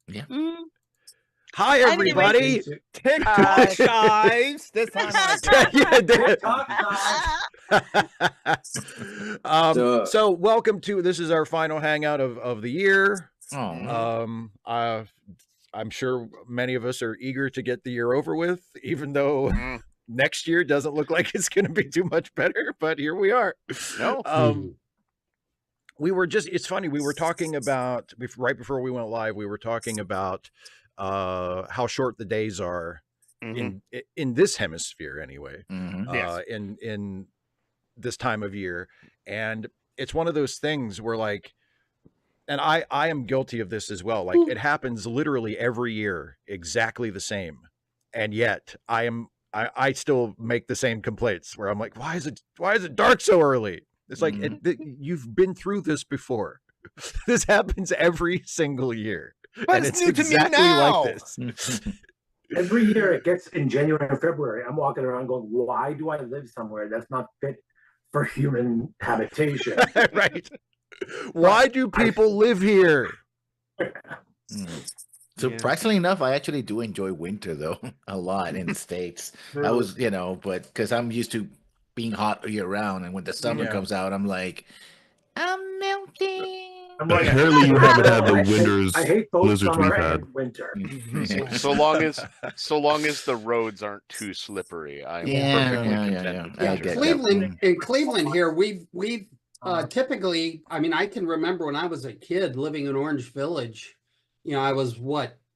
Yeah. Hi, everybody. TikTok Shives. This time So welcome to, this is our final hangout of the year. I'm sure many of us are eager to get the year over with, even though next year doesn't look like it's going to be too much better, but here we are. We were just, it's funny, we were talking about, right before we went live, we were talking about how short the days are in this hemisphere anyway, in this time of year. And it's one of those things where, like, and I am guilty of this as well. Like, it happens literally every year, exactly the same. And yet I still make the same complaints where I'm like, why is it dark so early? It's like, you've been through this before. This happens every single year. But and it's it's new to me exactly now. like this. Every year it gets in January and February. I'm walking around going, why do I live somewhere that's not fit for human habitation? Right. Why do people live here? Surprisingly enough, I actually do enjoy winter though a lot in the States. I was, but because I'm used to being hot year round, and when the summer comes out, I'm like, I'm melting. Apparently, you haven't had the winters I hate both blizzards we've summer had. and winter. So long as the roads aren't too slippery, I'm perfectly content. In Cleveland here, we've typically, I mean, I can remember when I was a kid living in Orange Village, I was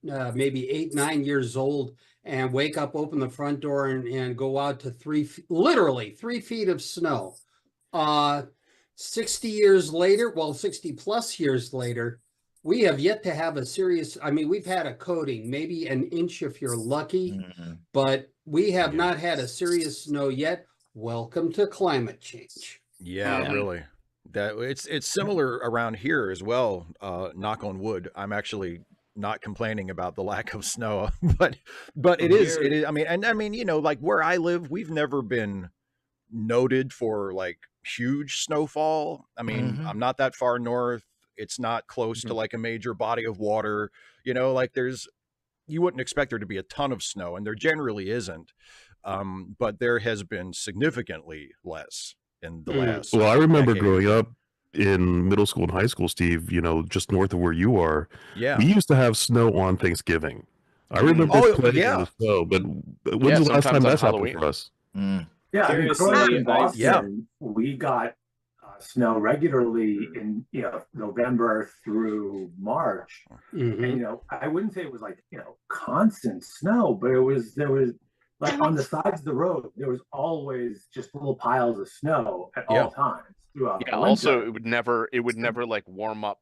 maybe 8, 9 years old, and wake up, open the front door and go out to literally 3 feet of snow. 60 years later, 60 plus years later, we have yet to have a serious, I mean, we've had a coating, maybe an inch if you're lucky, but we have not had a serious snow yet. Welcome to climate change. Yeah, really. That it's similar around here as well. Knock on wood. I'm actually not complaining about the lack of snow, but it is. I mean, like where I live, we've never been noted for like huge snowfall. I mean, I'm not that far north. It's not close to like a major body of water. Like you wouldn't expect there to be a ton of snow, and there generally isn't. But there has been significantly less in the last. Well, I remember growing up in middle school and high school, Steve, just north of where you are. Yeah. We used to have snow on Thanksgiving. I remember playing in the snow, but when's the last time that's happened for us? Yeah, I mean, growing in Boston, we got snow regularly in November through March. And I wouldn't say it was like constant snow, but there was like on the sides of the road, there was always just little piles of snow at all times throughout the winter. Also, it would never like warm up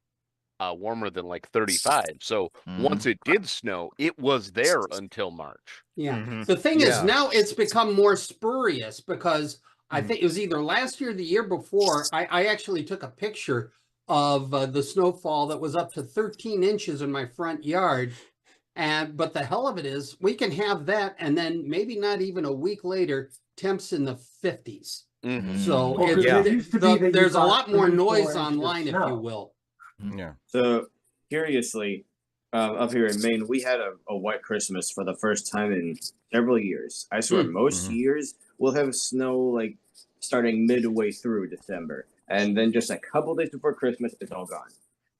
warmer than like 35. So once it did snow, it was there until March. The thing is, now it's become more spurious because I think it was either last year or the year before. I actually took a picture of the snowfall that was up to 13 inches in my front yard. But the hell of it is, we can have that, and then maybe not even a week later, temps in the 50s. So there's a lot more noise online, if you will. So curiously, up here in Maine, we had a white Christmas for the first time in several years. I swear, most years we'll have snow like starting midway through December, and then just a couple days before Christmas, it's all gone.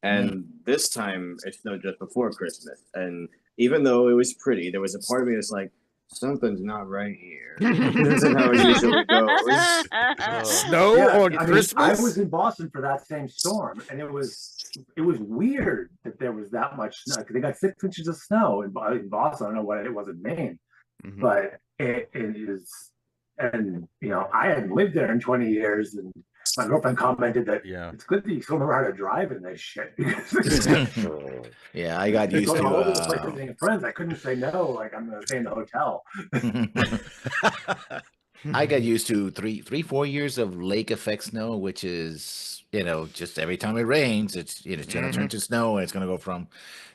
And this time it snowed just before Christmas, and even though it was pretty, there was a part of me that's like, something's not right here. This is how it usually goes. Snow on Christmas? I was in Boston for that same storm, and it was weird that there was that much snow, because they got 6 inches of snow in Boston. I don't know what it was in Maine, but it is, and I hadn't lived there in 20 years, and my girlfriend commented that it's good that you still know how to drive in this shit. I got used to all over the place visiting friends. I couldn't say no. Like, I'm going to stay in the hotel. I got used to 4 years of lake effect snow, which is, just every time it rains, it's going to turn to snow, and it's going to go from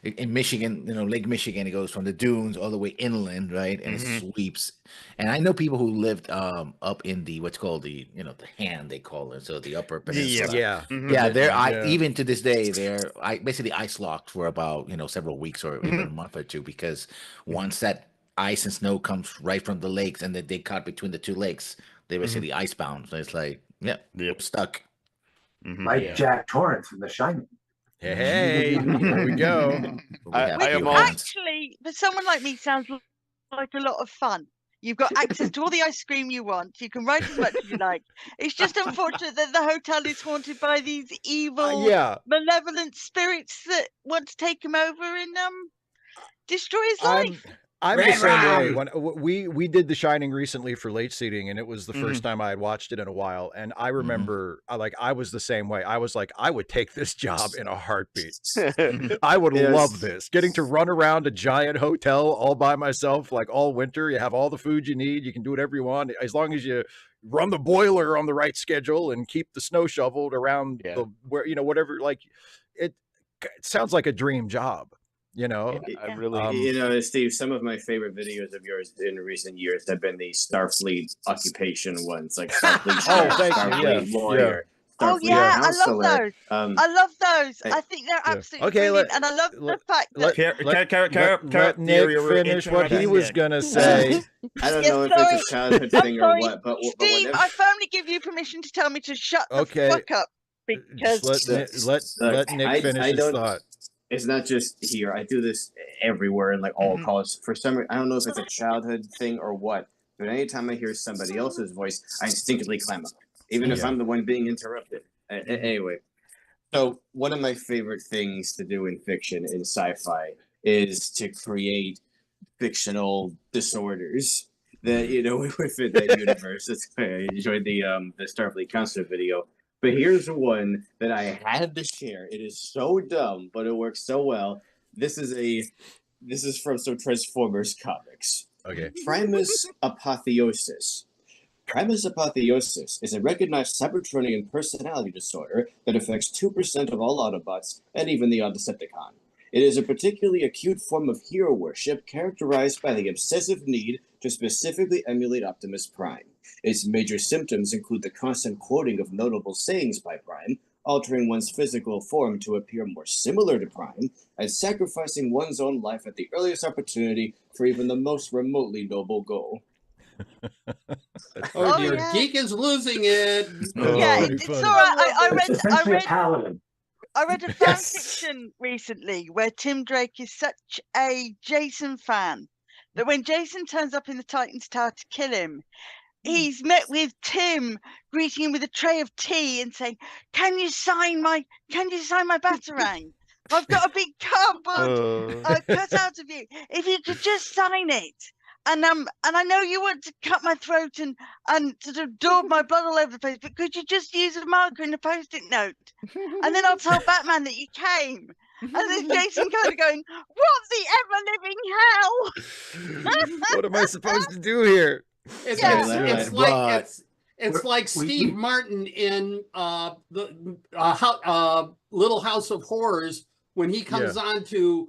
in Michigan, Lake Michigan, it goes from the dunes all the way inland, right? And it sweeps. And I know people who lived up in the what's called the hand, they call it, so the upper peninsula. Yeah, even to this day they're basically ice locked for about several weeks or even a month or two, because once that ice and snow comes right from the lakes, and then they caught between the two lakes, they basically icebound. So it's like, stuck. Like Jack Torrance in The Shining. Hey, there we go. Actually, for someone like me, sounds like a lot of fun. You've got access to all the ice cream you want. You can ride as much as you like. It's just unfortunate that the hotel is haunted by these evil, malevolent spirits that want to take him over and destroy his life. I'm the same way. When we did The Shining recently for late seating, and it was the first time I had watched it in a while, and I remember I was the same way. I was like, I would take this job in a heartbeat. I would love this. Getting to run around a giant hotel all by myself, like all winter. You have all the food you need. You can do whatever you want, as long as you run the boiler on the right schedule and keep the snow shoveled around whatever. Like it sounds like a dream job. I really, Steve, some of my favorite videos of yours in recent years have been the Starfleet occupation ones, like Starfleet chef, Starfleet lawyer. Starfleet counselor. I love those. I love those. I think they're absolutely brilliant, and I love the fact that let Nick finish what he was gonna say. I don't know if it's a childhood thing or what, but Steve, I firmly give you permission to tell me to shut the fuck up, because let Nick finish his thought. It's not just here. I do this everywhere in like all calls. For some reason, I don't know if it's a childhood thing or what, but anytime I hear somebody else's voice, I instinctively climb up, even if I'm the one being interrupted. Anyway, so one of my favorite things to do in fiction, in sci-fi, is to create fictional disorders that within that universe. That's why I enjoyed the Starfleet counselor video. But here's one that I had to share. It is so dumb, but it works so well. This is from some Transformers comics. Okay. Primus Apotheosis. Primus Apotheosis is a recognized Cybertronian personality disorder that affects 2% of all Autobots and even the Decepticon. It is a particularly acute form of hero worship characterized by the obsessive need to specifically emulate Optimus Prime. Its major symptoms include the constant quoting of notable sayings by Prime, altering one's physical form to appear more similar to Prime, and sacrificing one's own life at the earliest opportunity for even the most remotely noble goal. Dear, Geek is losing it. It's all right. I read a fan fiction recently where Tim Drake is such a Jason fan that when Jason turns up in the Titan's Tower to kill him, he's met with Tim greeting him with a tray of tea and saying, "Can you sign my Batarang? I've got a big cardboard cut out of you. If you could just sign it." And I know you want to cut my throat and sort of daub my blood all over the place, but could you just use a marker and a post-it note? And then I'll tell Batman that you came. And then Jason kind of going, "What the ever-living hell?" What am I supposed to do here? It's like Steve Martin in the Little House of Horrors when he comes on to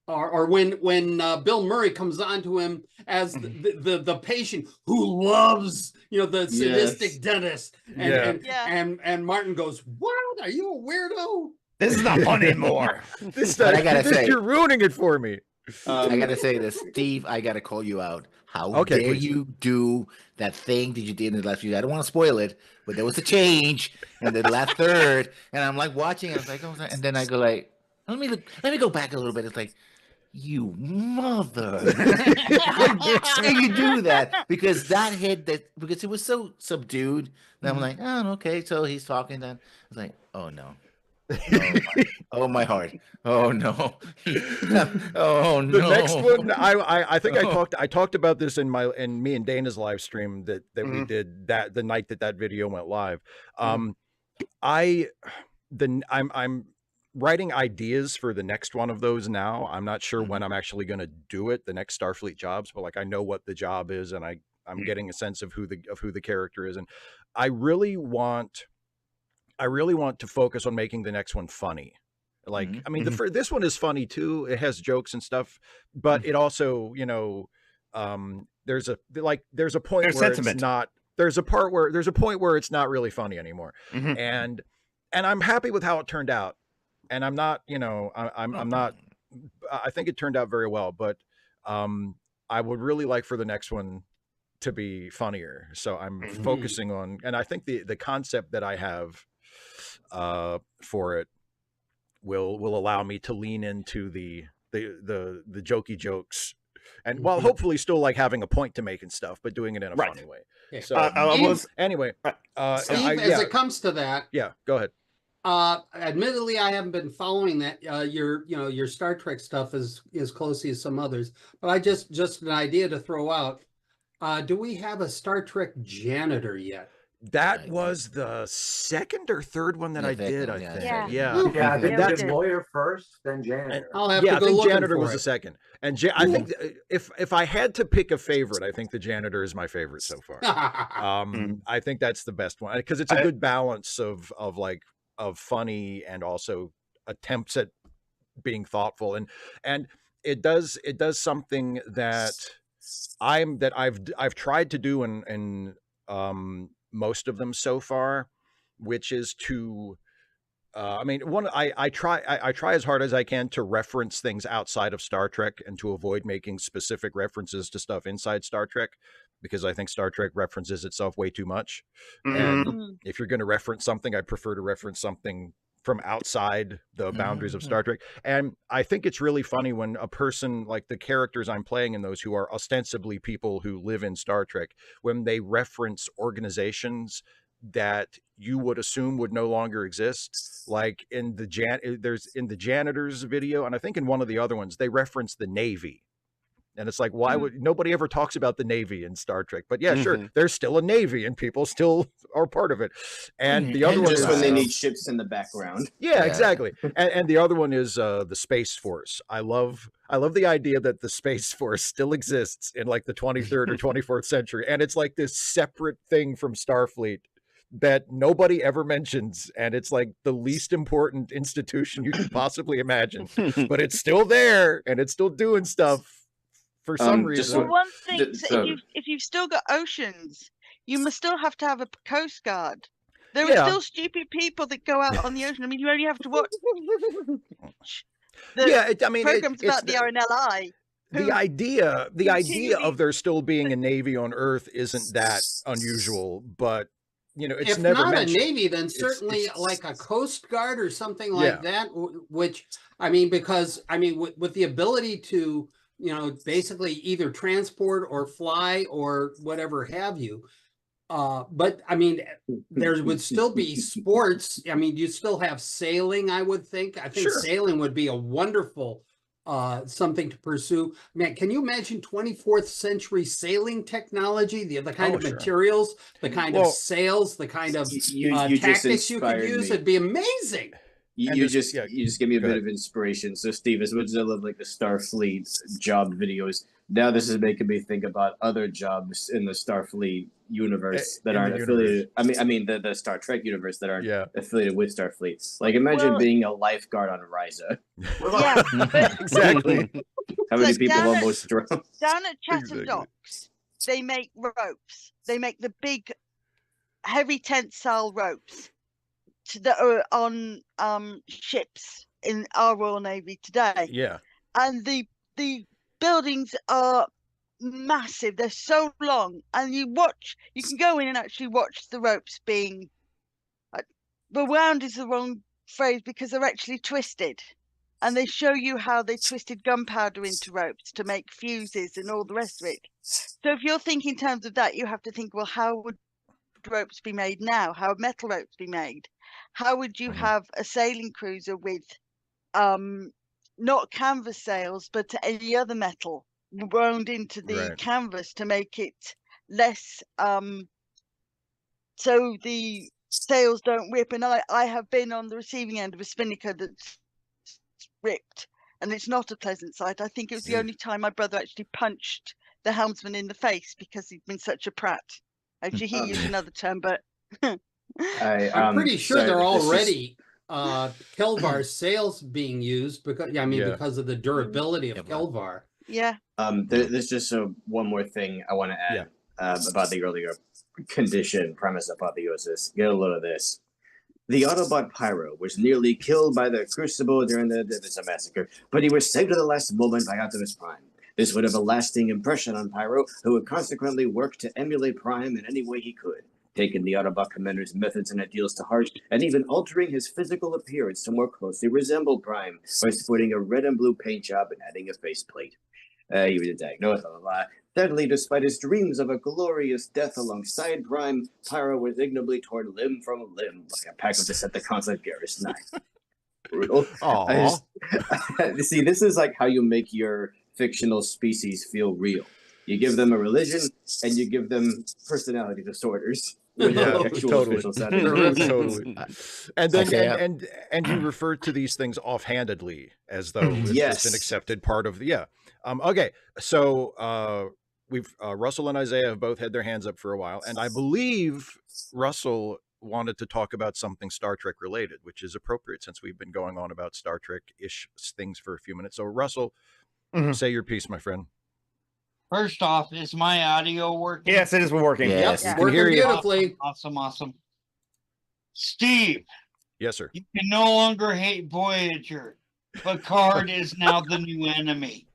or when Bill Murray comes on to him as the patient who loves the sadistic dentist, and Martin goes, "What? Are you a weirdo? This is not fun anymore." I gotta say, you're ruining it for me. I gotta say this, Steve. I gotta call you out. How dare you do that thing that you did in the last few? I don't want to spoil it, but there was a change in the last third, and I'm like watching. I was like, "Oh," and then I go like, let me go back a little bit. It's like, you mother! How dare you do that? Because because it was so subdued. And I'm like, "Oh, okay." So he's talking. Then I was like, "Oh no." Oh my heart! Oh no! Oh no! The next one, I think I talked about this in me and Dana's live stream that we did the night that video went live. I'm writing ideas for the next one of those now. I'm not sure when I'm actually going to do it, the next Starfleet jobs, but like I know what the job is, and getting a sense of who the character is, and I really want to focus on making the next one funny. Like, I mean, this one is funny too. It has jokes and stuff, but it also, you know, there's a point where it's not. There's a point where it's not really funny anymore, and I'm happy with how it turned out, and I'm not, you know, I'm not. I think it turned out very well, but I would really like for the next one to be funnier. So I'm focusing on, and I think the concept that I have for it will allow me to lean into the jokey jokes, and while hopefully still like having a point to make and stuff, but doing it in a funny way. Yeah. So anyway, Steve, as it comes to that, go ahead. Admittedly, I haven't been following that your Star Trek stuff as closely as some others, but I just an idea to throw out. Do we have a Star Trek janitor yet? That was the second or third one that I did, I think. Yeah, I think that lawyer first, then janitor. I'll have to go I think looking janitor for was it. the second. And I think if I had to pick a favorite, I think the janitor is my favorite so far. I think that's the best one because it's a good balance of funny and also attempts at being thoughtful, and it does something that I've tried to do in most of them so far, which is to I try as hard as I can to reference things outside of Star Trek and to avoid making specific references to stuff inside Star Trek, because I think Star Trek references itself way too much. And if you're going to reference something, I prefer to reference something from outside the boundaries of Star Trek. And I think it's really funny when a person, like the characters I'm playing in those, who are ostensibly people who live in Star Trek, when they reference organizations that you would assume would no longer exist, like in the janitors video, and I think in one of the other ones they reference the Navy. And it's like, why would nobody ever talks about the Navy in Star Trek? But yeah, sure, there's still a Navy and people still are part of it. And the other one just is when they need ships in the background. Yeah, exactly. And the other one is the Space Force. I love the idea that the Space Force still exists in like the 23rd or 24th century, and it's like this separate thing from Starfleet that nobody ever mentions, and it's like the least important institution you could possibly imagine, but it's still there and it's still doing stuff for some reason. Well, one thing, if you've still got oceans, you must still have to have a coast guard. There are still stupid people that go out on the ocean. I mean, you only have to watch programs about the RNLI. The idea of there still being a Navy on Earth isn't that unusual, but you know, it's if never not mentioned. A Navy, then certainly like a Coast Guard or something like that. Which I mean, because I mean, with the ability to, you know, basically either transport or fly or whatever have you. But I mean, there would still be sports. I mean, you still have sailing, I would think. I think sailing would be a wonderful something to pursue. Man, can you imagine 24th century sailing technology? The kind of materials, the kind of sails, the kind of tactics you could use. It'd be amazing. You just give me a bit of inspiration. So, Steve, as much as I love like the Starfleet job videos, now this is making me think about other jobs in the Starfleet universe that aren't affiliated. I mean the Star Trek universe that aren't affiliated with Starfleet. Like, imagine being a lifeguard on Risa. Exactly. How many people almost drowned? Down at Chatham Docks, they make ropes. They make the big, heavy tensile ropes that are on ships in our Royal Navy today. Yeah. And the buildings are massive. They're so long, and you can go in and actually watch the ropes being wound is the wrong phrase, because they're actually twisted, and they show you how they twisted gunpowder into ropes to make fuses and all the rest of it. So if you're thinking in terms of that, you have to think, well, how would ropes be made now? How would metal ropes be made? How would you have a sailing cruiser with not canvas sails, but any other metal wound into the canvas to make it less so the sails don't rip? And I have been on the receiving end of a spinnaker that's ripped, and it's not a pleasant sight. I think it was the only time my brother actually punched the helmsman in the face because he'd been such a prat. Actually, he used another term, but I'm pretty sure they're already Kelvar sails being used because because of the durability of Kelvar. Yeah. There's just one more thing I want to add about the earlier condition premise about the USS. Get a load of this. The Autobot Pyro was nearly killed by the Crucible during the Division massacre, but he was saved at the last moment by Optimus Prime. This would have a lasting impression on Pyro, who would consequently work to emulate Prime in any way he could, taking the Autobot commander's methods and ideals to heart, and even altering his physical appearance to more closely resemble Prime by sporting a red and blue paint job and adding a faceplate. He was diagnosed, blah, blah, blah. Thirdly, despite his dreams of a glorious death alongside Prime, Pyro was ignobly torn limb from limb like a pack of Decepticons at Garrus 9. Brutal. See, this is like how you make your fictional species feel real. You give them a religion, and you give them personality disorders. Totally. And then and you refer to these things offhandedly as though it's just an accepted part of the okay, so we've Russell and Isaiah have both had their hands up for a while, and I believe Russell wanted to talk about something Star Trek related, which is appropriate since we've been going on about Star Trek-ish things for a few minutes. So Russell, say your piece, my friend. First off, is my audio working? Yes, it is working. Yes, working beautifully. Awesome. Steve. Yes, sir. You can no longer hate Voyager. Picard is now the new enemy.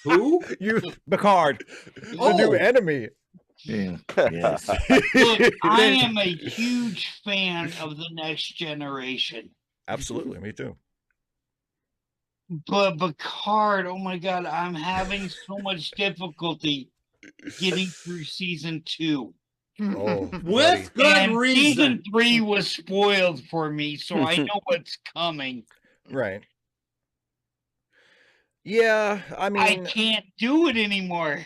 Who? Picard. The new enemy. Yeah. Yes. Look, I am a huge fan of The Next Generation. Absolutely, me too. But Picard, oh my God, I'm having so much difficulty getting through season 2. With good reason. Season 3 was spoiled for me, so I know what's coming. Right. Yeah, I mean, I can't do it anymore.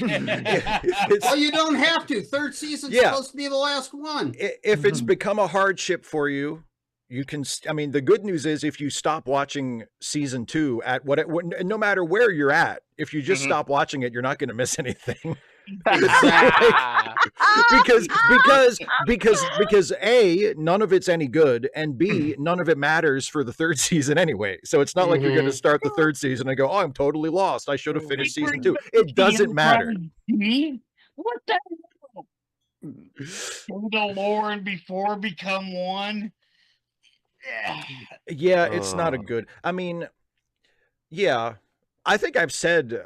Well, you don't have to. Third season's supposed to be the last one. If it's become a hardship for you, you can. I mean, the good news is if you stop watching season 2 at no matter where you're at, if you just stop watching it, you're not going to miss anything. because A, none of it's any good, and B, none of it matters for the third season anyway. So it's not like you're going to start the third season and go, oh, I'm totally lost. I should have finished season 2. It doesn't matter. What the hell? The lore and before become one. Yeah, it's not a good. I mean, yeah, I think I've said.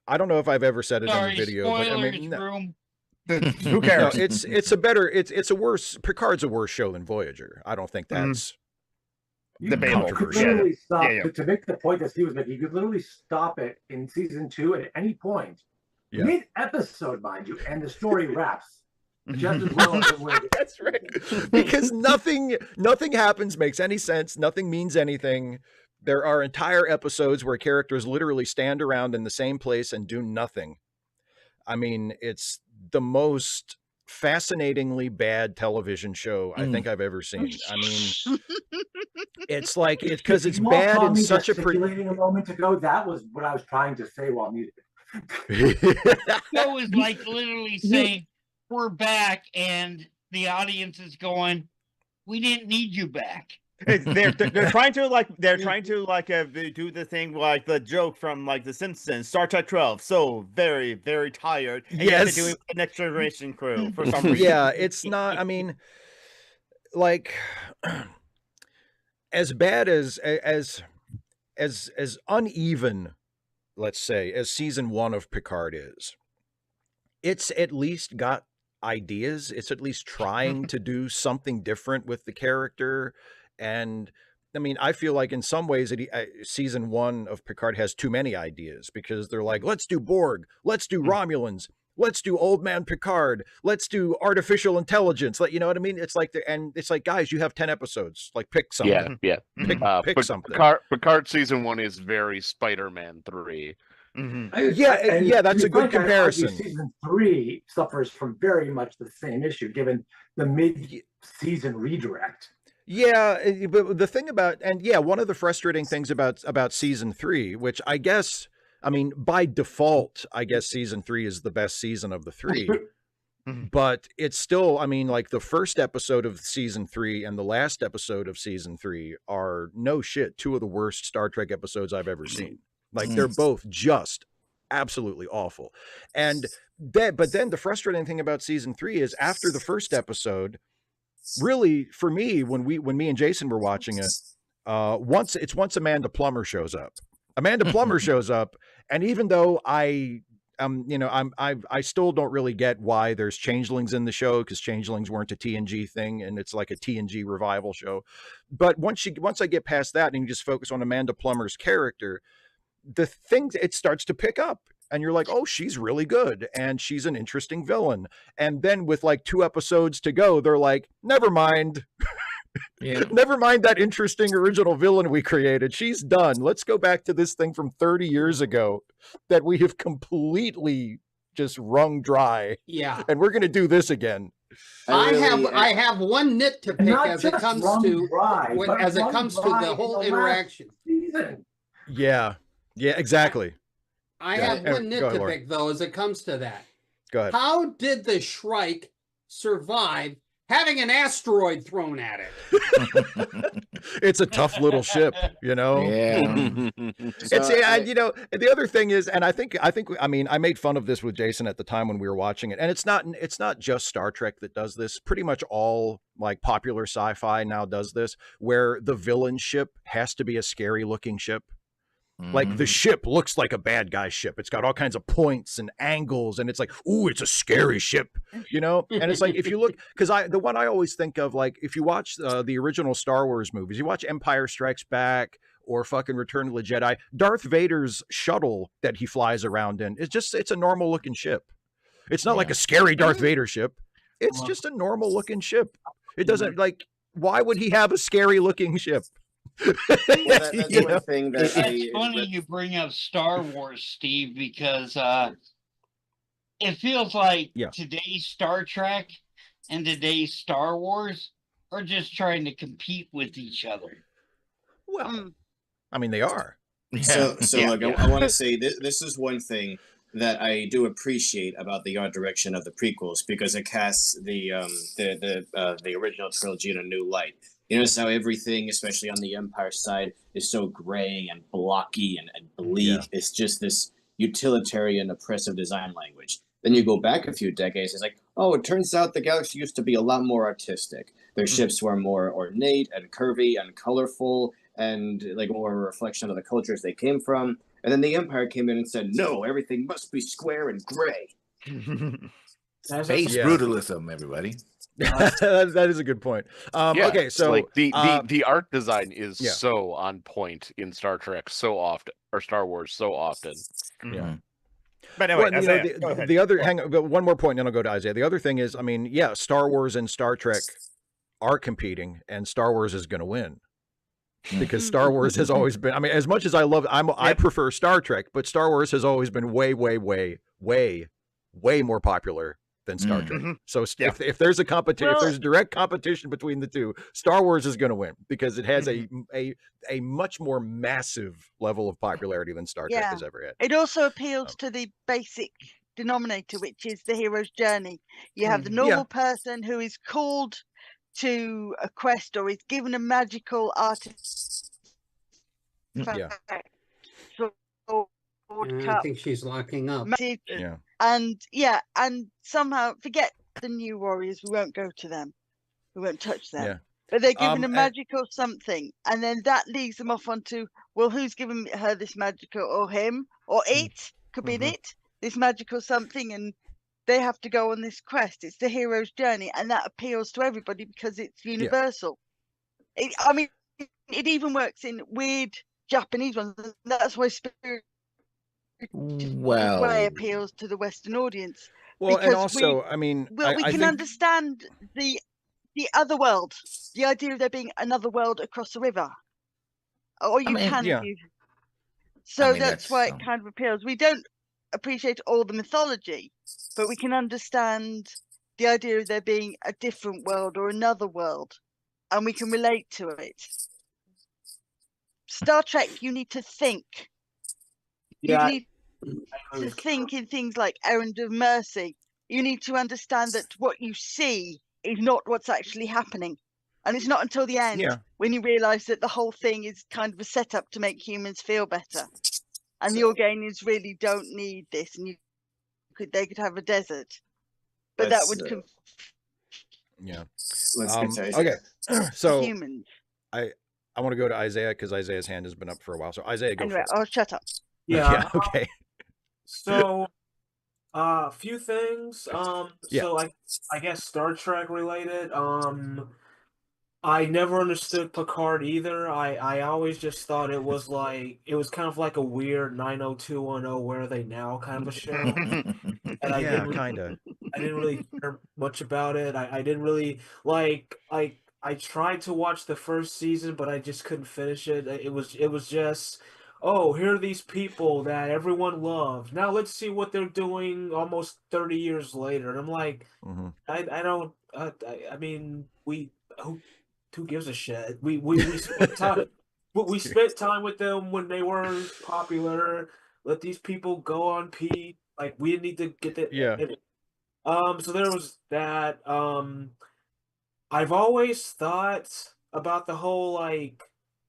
I don't know if I've ever said it in a video, but I mean, who cares? No, it's a worse. Picard's a worse show than Voyager. I don't think that's debatable. You could literally stop to make the point that Steve was making. You could literally stop it in season 2 at any point, mid-episode, mind you, and the story wraps. Just as well as it would. That's right. Because nothing happens, makes any sense. Nothing means anything. There are entire episodes where characters literally stand around in the same place and do nothing. I mean, it's the most fascinatingly bad television show I think I've ever seen. I mean, it's like because it's bad in such a a moment ago. That was what I was trying to say while muted. That was like literally saying, "We're back," and the audience is going, "We didn't need you back." They're trying to do the thing like the joke from like The Simpsons, Star Trek 12. So very, very tired. And yet they're doing the Next Generation crew for some reason. Yeah, it's not. I mean, like as bad as uneven, let's say, as season 1 of Picard is. It's at least got ideas. It's at least trying to do something different with the character. And I mean, I feel like in some ways season 1 of Picard has too many ideas because they're like, let's do Borg, let's do Romulans, let's do Old Man Picard, let's do artificial intelligence. Like, you know what I mean? It's like, and it's like, guys, you have 10 episodes. Like, pick something. Pick something. Picard season 1 is very Spider-Man 3. That's a good comparison. Season 3 suffers from very much the same issue, given the mid-season redirect. Yeah, but the thing about one of the frustrating things about season 3, which I guess I mean, by default, I guess season 3 is the best season of the 3. But it's still, I mean, like the first episode of season 3 and the last episode of season 3 are no shit 2 of the worst Star Trek episodes I've ever seen. Like they're both just absolutely awful. And but then the frustrating thing about season 3 is after the first episode, really for me, when me and Jason were watching it, once Amanda Plummer shows up. Amanda Plummer shows up, and even though I still don't really get why there's changelings in the show, because changelings weren't a TNG thing, and it's like a TNG revival show. But once I get past that and you just focus on Amanda Plummer's character, the thing, it starts to pick up. And you're like, oh, she's really good. And she's an interesting villain. And then with like 2 episodes to go, they're like, never mind. Yeah. Never mind that interesting original villain we created. She's done. Let's go back to this thing from 30 years ago that we have completely just wrung dry. Yeah. And we're going to do this again. I have one nit to pick as it comes to the whole interaction. Yeah. Yeah, exactly. I have one nit to pick, though, as it comes to that. Go ahead. How did the Shrike survive having an asteroid thrown at it? It's a tough little ship, you know? Yeah. You know, the other thing is, and I mean, I made fun of this with Jason at the time when we were watching it, and it's not just Star Trek that does this. Pretty much all like popular sci-fi now does this, where the villain ship has to be a scary looking ship. Like the ship looks like a bad guy's ship. It's got all kinds of points and angles, and it's like, ooh, it's a scary ship, you know? And it's like, if you look, because the one I always think of, like, if you watch the original Star Wars movies, you watch Empire Strikes Back or fucking Return of the Jedi, Darth Vader's shuttle that he flies around in, it's a normal looking ship. It's not like a scary Darth Vader ship. It's just a normal looking ship. It doesn't, like, why would he have a scary looking ship? That's one thing that it's funny you bring up Star Wars, Steve, because it feels like today's Star Trek and today's Star Wars are just trying to compete with each other. Well, I mean, they are. So look, I want to say this is one thing that I do appreciate about the art direction of the prequels, because it casts the original trilogy in a new light. You notice how everything, especially on the Empire side, is so gray and blocky and bleak. Yeah. It's just this utilitarian, oppressive design language. Then you go back a few decades, it's like, oh, it turns out the galaxy used to be a lot more artistic. Their ships were more ornate and curvy and colorful and like more a reflection of the cultures they came from. And then the Empire came in and said, no, everything must be square and gray. Space brutalism, everybody. That is a good point. Okay, so like the art design is so on point in Star Trek so often, or Star Wars so often. Yeah. But anyway, the other one more point, and then I'll go to Isaiah. The other thing is, I mean, Star Wars and Star Trek are competing, and Star Wars is going to win. Because Star Wars has always been, I mean, as much as I prefer Star Trek, but Star Wars has always been way more popular than Star Trek. So if there's a competition, if there's direct competition between the two, Star Wars is going to win because it has a much more massive level of popularity than Star Trek has ever had. It also appeals to the basic denominator, which is the hero's journey. You have the normal person who is called to a quest or is given a magical artifact. I think she's locking up. And somehow forget the new warriors. We won't go to them. We won't touch them. But they're given a magical something, and then that leads them off onto, well, who's giving her this magical, or him, or it could be it, this magical something, and they have to go on this quest. It's the hero's journey, and that appeals to everybody because it's universal. I mean, it even works in weird Japanese ones. That's why Spirit way appeals to the Western audience. Well, and also, I mean, we can understand the other world, the idea of there being another world across the river, or you can. So that's why it kind of appeals. We don't appreciate all the mythology, but we can understand the idea of there being a different world or another world, and we can relate to it. Star Trek, you need to think. You need to think in things like errand of mercy. You need to understand that what you see is not what's actually happening. And it's not until the end when you realize that the whole thing is kind of a setup to make humans feel better. And the Organians really don't need this, and they could have a desert. But that would okay. So humans. I want to go to Isaiah because Isaiah's hand has been up for a while. So Isaiah, go anyway, for it. Oh, shut up. Yeah. Okay. So, a few things. So I guess Star Trek related. I never understood Picard either. I always just thought it was kind of like a weird 90210 Where Are They Now kind of a show. And I didn't really care much about it. I didn't really I tried to watch the first season, but I just couldn't finish it. It was just, oh, here are these people that everyone loved. Now let's see what they're doing almost 30 years later. And I'm like, I don't. I mean, who gives a shit? We spent time. We spent time with them when they were popular. Let these people go on P. Like, we need to get that. Yeah. So there was that. I've always thought about the whole like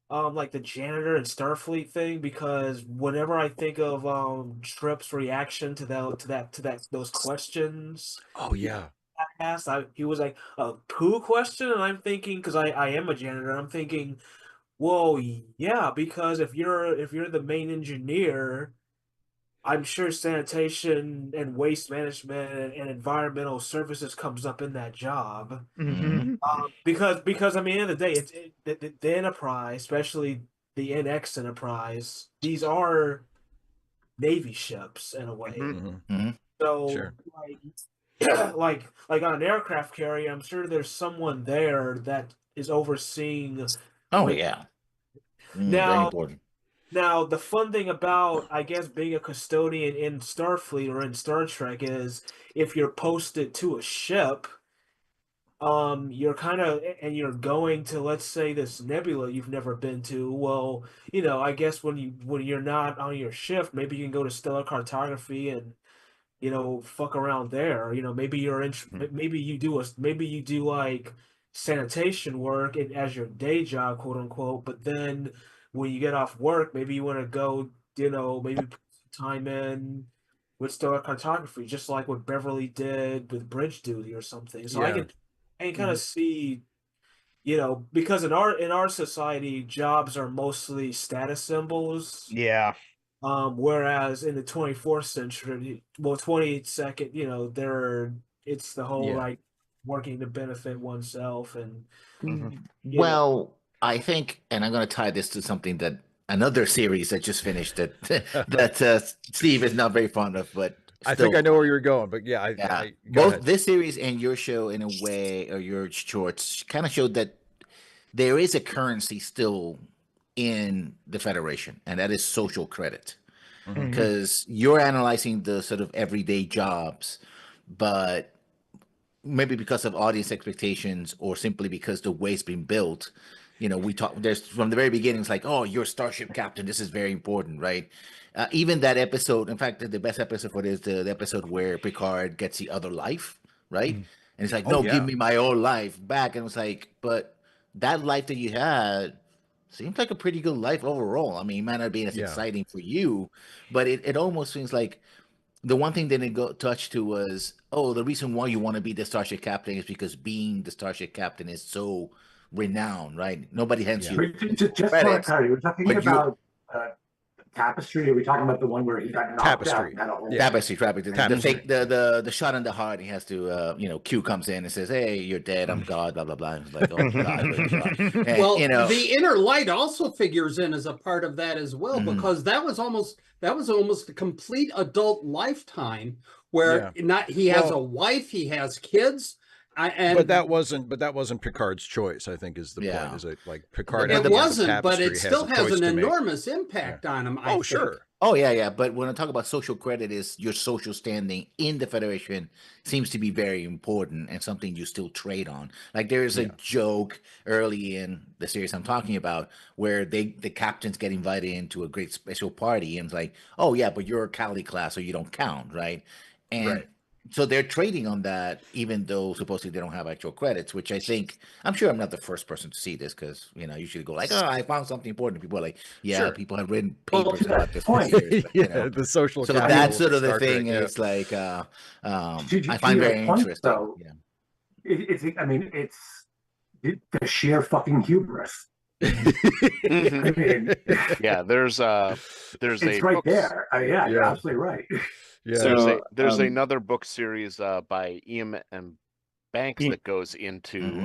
the janitor and Starfleet thing, because whenever I think of Trip's reaction to those questions. Oh yeah. Asked, he was like, a poo question, and I'm thinking, because I am a janitor, I'm thinking, whoa, yeah, because if you're the main engineer, I'm sure sanitation and waste management and environmental services comes up in that job. Because I mean, at the end of the day, the Enterprise, especially the NX Enterprise, these are Navy ships in a way. So sure. like on an aircraft carrier, I'm sure there's someone there that is overseeing. Oh yeah. Very important. Now the fun thing about, I guess, being a custodian in Starfleet or in Star Trek is if you're posted to a ship, you're you're going to, let's say, this nebula you've never been to. Well, I guess when you're not on your shift, maybe you can go to stellar cartography and fuck around there. Maybe you're maybe you do like sanitation work as your day job, quote unquote. But then when you get off work, maybe you want to go, maybe put some time in with stellar cartography, just like what Beverly did with bridge duty or something. So I can kind of see, because in our society, jobs are mostly status symbols. Yeah. Whereas in the 24th century, 22nd, it's the whole like working to benefit oneself and. Well, I think, and I'm going to tie this to something that another series that just finished that Steve is not very fond of, but I think I know where you're going. But both this series and your show, in a way, or your shorts, kind of showed that there is a currency still in the Federation, and that is social credit, because you're analyzing the sort of everyday jobs, but maybe because of audience expectations or simply because the way it's been built, there's from the very beginning, it's like, oh, you're starship captain, this is very important, right? Even that episode, in fact, the best episode for this, the episode where Picard gets the other life, right? And it's like, give me my old life back. And it's like, but that life that you had seems like a pretty good life overall. I mean, it might not be as exciting for you, but it almost seems like the one thing they didn't touch to was, the reason why you want to be the starship captain is because being the starship captain is so renowned, right? Nobody hands you. Just for clarity, we're talking about Tapestry. Are we talking about the one where he got knocked out? Tapestry. The shot in the heart. He has to, Q comes in and says, "Hey, you're dead. I'm God." Blah blah blah. And it's like, oh God. And, well, the inner light also figures in as a part of that as well, because that was almost a complete adult lifetime where he has a wife, he has kids. But that wasn't Picard's choice, I think, is the point. Is it like Picard? It wasn't, but it still has an enormous impact on him. I think. Sure. Oh yeah. But when I talk about social credit, is your social standing in the Federation seems to be very important and something you still trade on. Like there's a joke early in the series I'm talking about where the captains get invited into a great special party and it's like, oh yeah, but you're a Cali class, so you don't count, right? And so they're trading on that, even though supposedly they don't have actual credits, which I think, I'm sure I'm not the first person to see this because, usually go like, oh, I found something important. People are like, yeah, people have written papers about this for years. But, the social. So that's sort of the thing. It's like, I find very interesting. Though, it's the sheer fucking hubris. I mean, there's it's right there. You're absolutely right. Yeah, there's another book series by Ian and Banks that goes into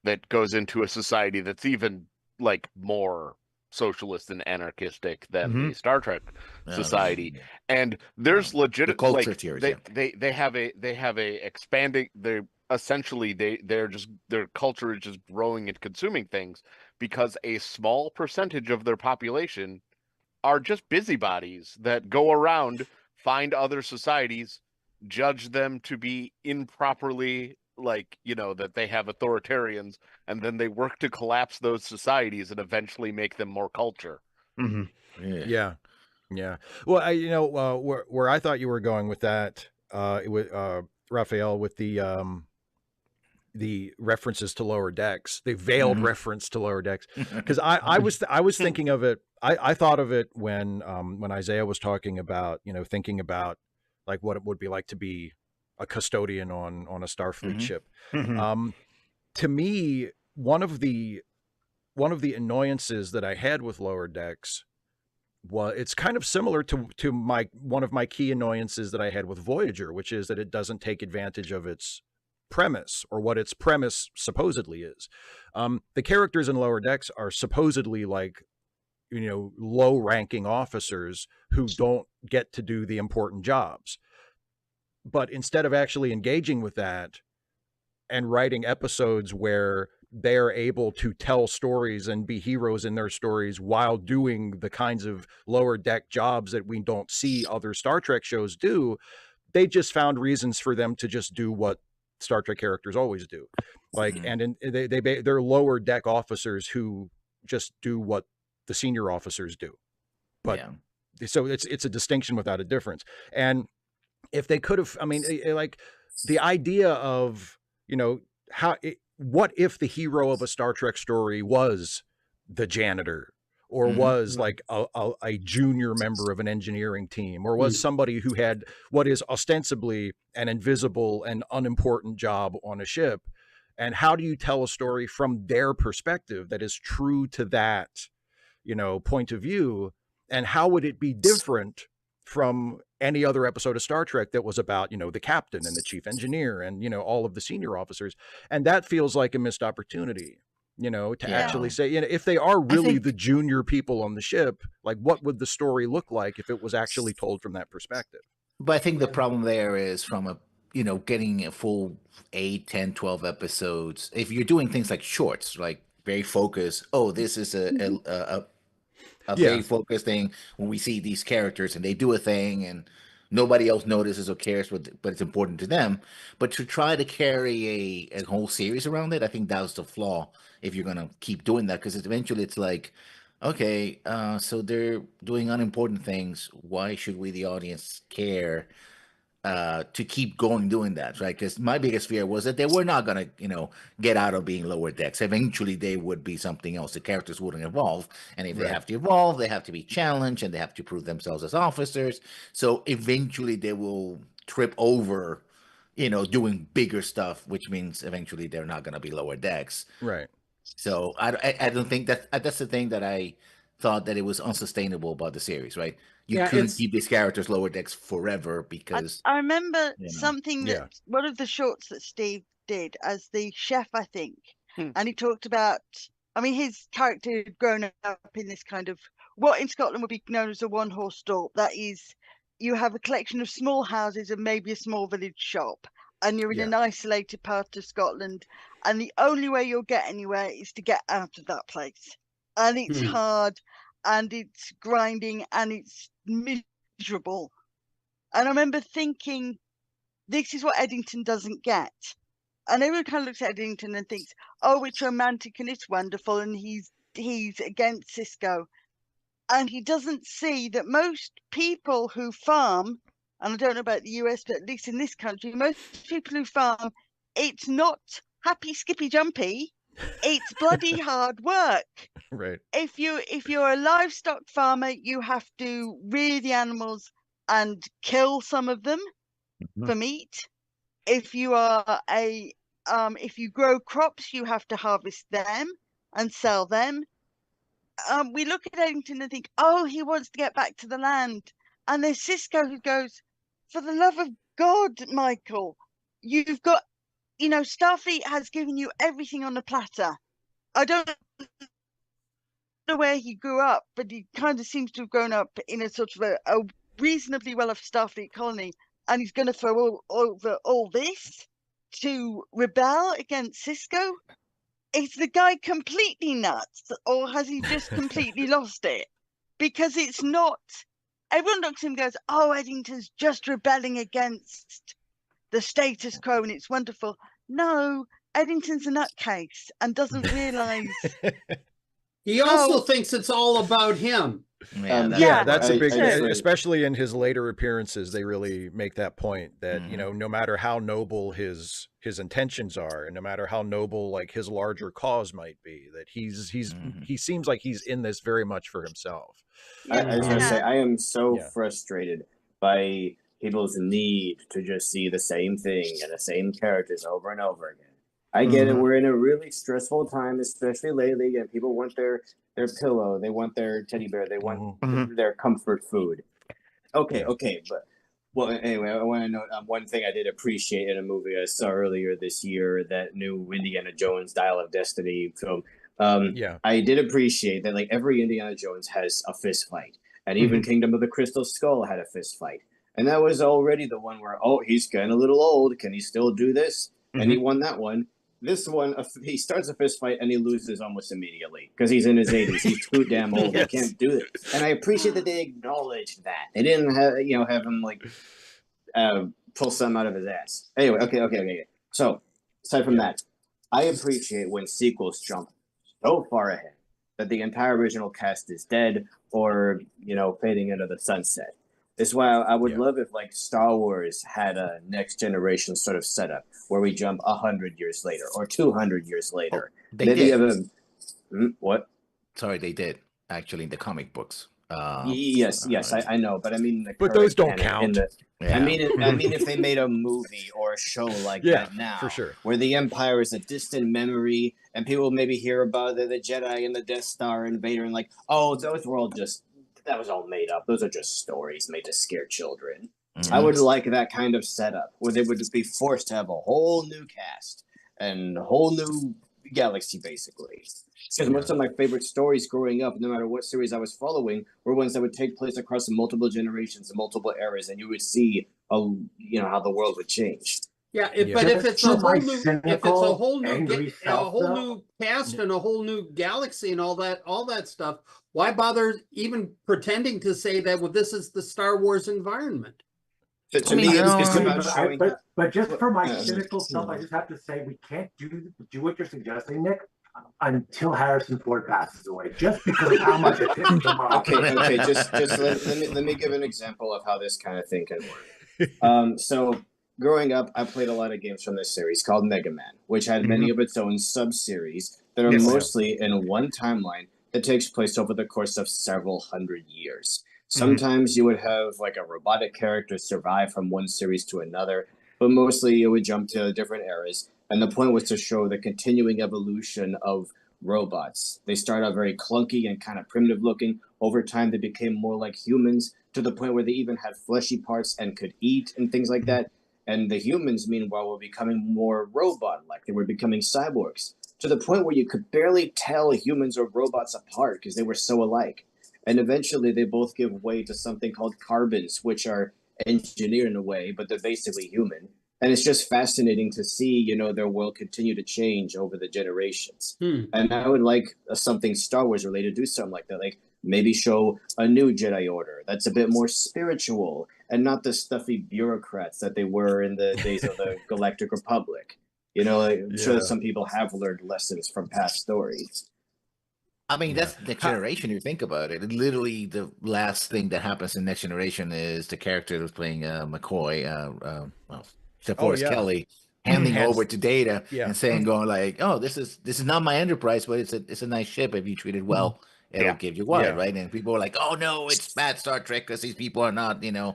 a society that's even like more socialist and anarchistic than the Star Trek society, and there's legit culture like theories. They have a expanding. They're essentially their culture is just growing and consuming things because a small percentage of their population are just busybodies that go around, find other societies, judge them to be improperly, like, that they have authoritarians, and then they work to collapse those societies and eventually make them more culture. Yeah. Well, where I thought you were going with that, Raphael, with the references to Lower Decks, the veiled reference to Lower Decks, because I was thinking of it. I thought of it when Isaiah was talking about, thinking about like what it would be like to be a custodian on a Starfleet ship. To me, one of the annoyances that I had with Lower Decks was it's kind of similar to one of my key annoyances that I had with Voyager, which is that it doesn't take advantage of its premise, or what its premise supposedly is. The characters in Lower Decks are supposedly like, low-ranking officers who don't get to do the important jobs. But instead of actually engaging with that and writing episodes where they're able to tell stories and be heroes in their stories while doing the kinds of lower deck jobs that we don't see other Star Trek shows do, they just found reasons for them to just do what Star Trek characters always do. Like, and they're lower deck officers who just do what the senior officers do. But so it's a distinction without a difference. And if they could have, like the idea of, what if the hero of a Star Trek story was the janitor, or was like a junior member of an engineering team, or was somebody who had what is ostensibly an invisible and unimportant job on a ship? And how do you tell a story from their perspective that is true to that, point of view? And how would it be different from any other episode of Star Trek that was about, the captain and the chief engineer and, all of the senior officers? And that feels like a missed opportunity, to actually say, if they are really the junior people on the ship, like what would the story look like if it was actually told from that perspective? But I think the problem there is from a, getting a full 8, 10, 12 episodes. If you're doing things like shorts, like very focused, this is a very focused thing when we see these characters and they do a thing and nobody else notices or cares, but it's important to them. But to try to carry a whole series around it, I think that's the flaw if you're going to keep doing that, because eventually it's like, okay, so they're doing unimportant things. Why should we, the audience, care to keep going doing that, right? Because my biggest fear was that they were not going to, get out of being lower decks. Eventually, they would be something else. The characters wouldn't evolve, and if they have to evolve, they have to be challenged, and they have to prove themselves as officers. So eventually, they will trip over, doing bigger stuff, which means eventually they're not going to be lower decks. Right. So I don't think that's the thing that I thought, that it was unsustainable about the series, right? You couldn't keep these characters lower decks forever because I remember something that one of the shorts that Steve did as the chef, I think, and he talked about, his character had grown up in this kind of what in Scotland would be known as a one-horse stall. That is, you have a collection of small houses and maybe a small village shop, and you're in an isolated part of Scotland, and the only way you'll get anywhere is to get out of that place. And it's hard, and it's grinding, and it's miserable. And I remember thinking, this is what Eddington doesn't get. And everyone kind of looks at Eddington and thinks, oh, it's romantic and it's wonderful, and he's against Cisco. And he doesn't see that most people who farm, and I don't know about the US, but at least in this country, most people who farm, it's not happy, skippy, jumpy. It's bloody hard work. Right. If you're a livestock farmer, you have to rear the animals and kill some of them for meat. If you are if you grow crops, you have to harvest them and sell them. We look at Eddington and think, oh, he wants to get back to the land. And there's Cisco who goes, for the love of God, Michael, you've got, Starfleet has given you everything on a platter. I don't know where he grew up, but he kind of seems to have grown up in a sort of a reasonably well-off Starfleet colony. And he's going to throw over all this to rebel against Cisco? Is the guy completely nuts, or has he just completely lost it? Because it's not. Everyone looks at him and goes, oh, Eddington's just rebelling against the status quo and it's wonderful. No, Eddington's a nutcase and doesn't realise. He also thinks it's all about him. That's a big, especially in his later appearances, they really make that point that, no matter how noble his intentions are, and no matter how noble like his larger cause might be, that he seems like he's in this very much for himself. I was gonna say, I am so frustrated by people's need to just see the same thing and the same characters over and over again. I get it. We're in a really stressful time, especially lately, and people want their pillow, they want their teddy bear, they want their comfort food. Okay, but anyway, I want to note one thing I did appreciate in a movie I saw earlier this year, that new Indiana Jones Dial of Destiny film. I did appreciate that, like, every Indiana Jones has a fist fight, and even Kingdom of the Crystal Skull had a fist fight, and that was already the one where, oh, he's getting a little old, can he still do this? And he won that one. This one, he starts a fist fight and he loses almost immediately because he's in his 80s. He's too damn old. He can't do this. And I appreciate that they acknowledged that. They didn't have him like pull something out of his ass. Anyway, okay. So aside from that, I appreciate when sequels jump so far ahead that the entire original cast is dead or fading into the sunset. This is why I would love if, like, Star Wars had a next generation sort of setup where we jump 100 years later or 200 years later. They Maybe did. What? Sorry, they did actually in the comic books. Yes, I know, but I mean, but those don't count. I mean, if they made a movie or a show like that now, for sure, where the Empire is a distant memory, and people maybe hear about the Jedi and the Death Star and Vader, and like, oh, those were all just. That was all made up. Those are just stories made to scare children. I would like that kind of setup where they would just be forced to have a whole new cast and a whole new galaxy, basically. Because most of my favorite stories growing up, no matter what series I was following, were ones that would take place across multiple generations and multiple eras, and you would see, how the world would change. But if it's a whole new cast and a whole new galaxy and all that stuff, why bother even pretending to say that? Well, this is the Star Wars environment. To me, it's about showing. But just for my cynical self, I just have to say we can't do what you're suggesting, Nick, until Harrison Ford passes away. Just because of how much it pisses him off. Okay. Just let me give an example of how this kind of thing can work. So. Growing up, I played a lot of games from this series called Mega Man, which had many of its own sub-series that are mostly in one timeline that takes place over the course of several hundred years. Sometimes you would have like a robotic character survive from one series to another, but mostly it would jump to different eras. And the point was to show the continuing evolution of robots. They start out very clunky and kind of primitive looking. Over time, they became more like humans to the point where they even had fleshy parts and could eat and things like that. And the humans, meanwhile, were becoming more robot-like. They were becoming cyborgs to the point where you could barely tell humans or robots apart because they were so alike. And eventually, they both give way to something called carbons, which are engineered in a way, but they're basically human. And it's just fascinating to see, their world continue to change over the generations. And I would like something Star Wars related to do something like that. Like maybe show a new Jedi Order that's a bit more spiritual and not the stuffy bureaucrats that they were in the days of the Galactic Republic. I'm sure that some people have learned lessons from past stories. I mean, that's Next Generation. You think about it. Literally, the last thing that happens in Next Generation is the character who's playing McCoy, DeForest Kelly, handing over to Data and saying, going like, "Oh, this is not my Enterprise, but it's a nice ship. If you treat it well, it'll give you what, right?" And people are like, "Oh no, it's bad Star Trek because these people are not, they're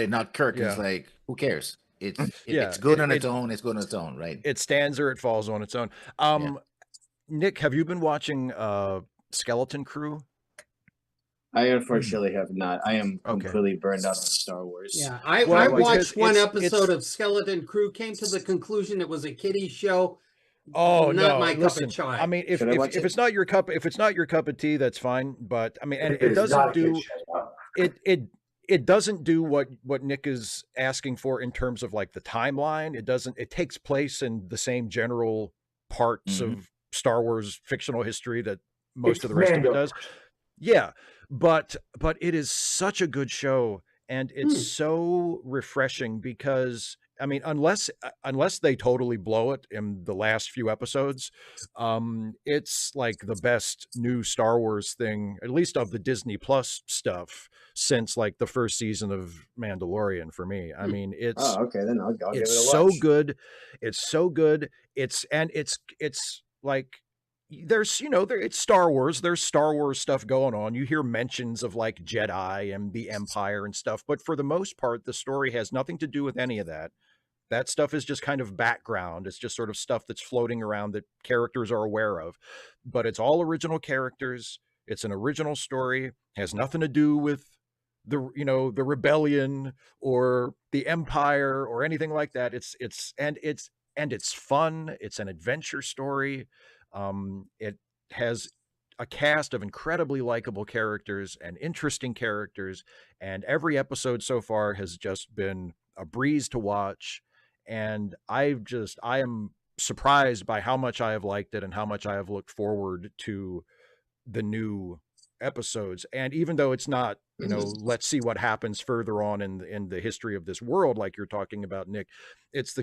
not Kirk." It's like, who cares? It's good on its own. It's good on its own, right? It stands or it falls on its own. Nick, have you been watching Skeleton Crew? I unfortunately have not. I am completely burned out on Star Wars. Yeah, I watched one episode of Skeleton Crew, came to the conclusion it was a kiddie show. Oh, not no, my listen, cup of chai. I mean, if it's not your cup, of tea, that's fine. But I mean, and it doesn't do it doesn't do what Nick is asking for in terms of like the timeline. It takes place in the same general parts of Star Wars fictional history that most of the rest of it does. Yeah, but it is such a good show, and it's so refreshing because I mean, unless they totally blow it in the last few episodes, it's like the best new Star Wars thing, at least of the Disney Plus stuff, since like the first season of Mandalorian for me. I mean, it's then I'll give it a so watch. good. It's so good. It's like there's it's Star Wars. There's Star Wars stuff going on. You hear mentions of like Jedi and the Empire and stuff, but for the most part, the story has nothing to do with any of that. That stuff is just kind of background. It's just sort of stuff that's floating around that characters are aware of, but it's all original characters. It's an original story. Has nothing to do with the rebellion or the Empire or anything like that. It's fun. It's an adventure story. It has a cast of incredibly likable characters and interesting characters, and every episode so far has just been a breeze to watch. And I am surprised by how much I have liked it and how much I have looked forward to the new episodes. And even though it's not, let's see what happens further on in the history of this world, like you're talking about, Nick, it's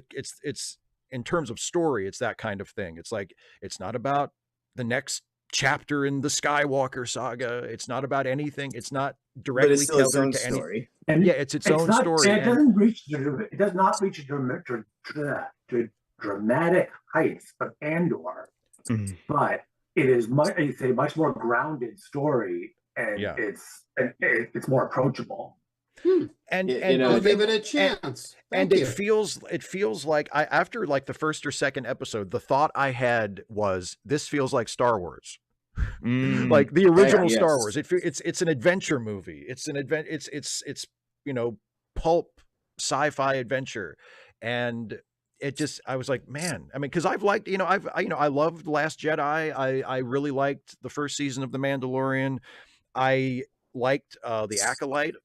in terms of story, it's that kind of thing. It's like, it's not about the next chapter in the Skywalker saga. It's not about anything. It's not directly tethered to any. And it's its own story. It does not reach the dramatic heights of Andor, but it is it's a much more grounded story, and it's more approachable. And I'll give it a chance. It feels like after like the first or second episode, the thought I had was, this feels like Star Wars. Like the original Star Wars. It's an adventure movie. It's pulp sci-fi adventure. And I was like, man, I mean, cause I've liked, I loved Last Jedi. I really liked the first season of The Mandalorian. I liked The Acolyte.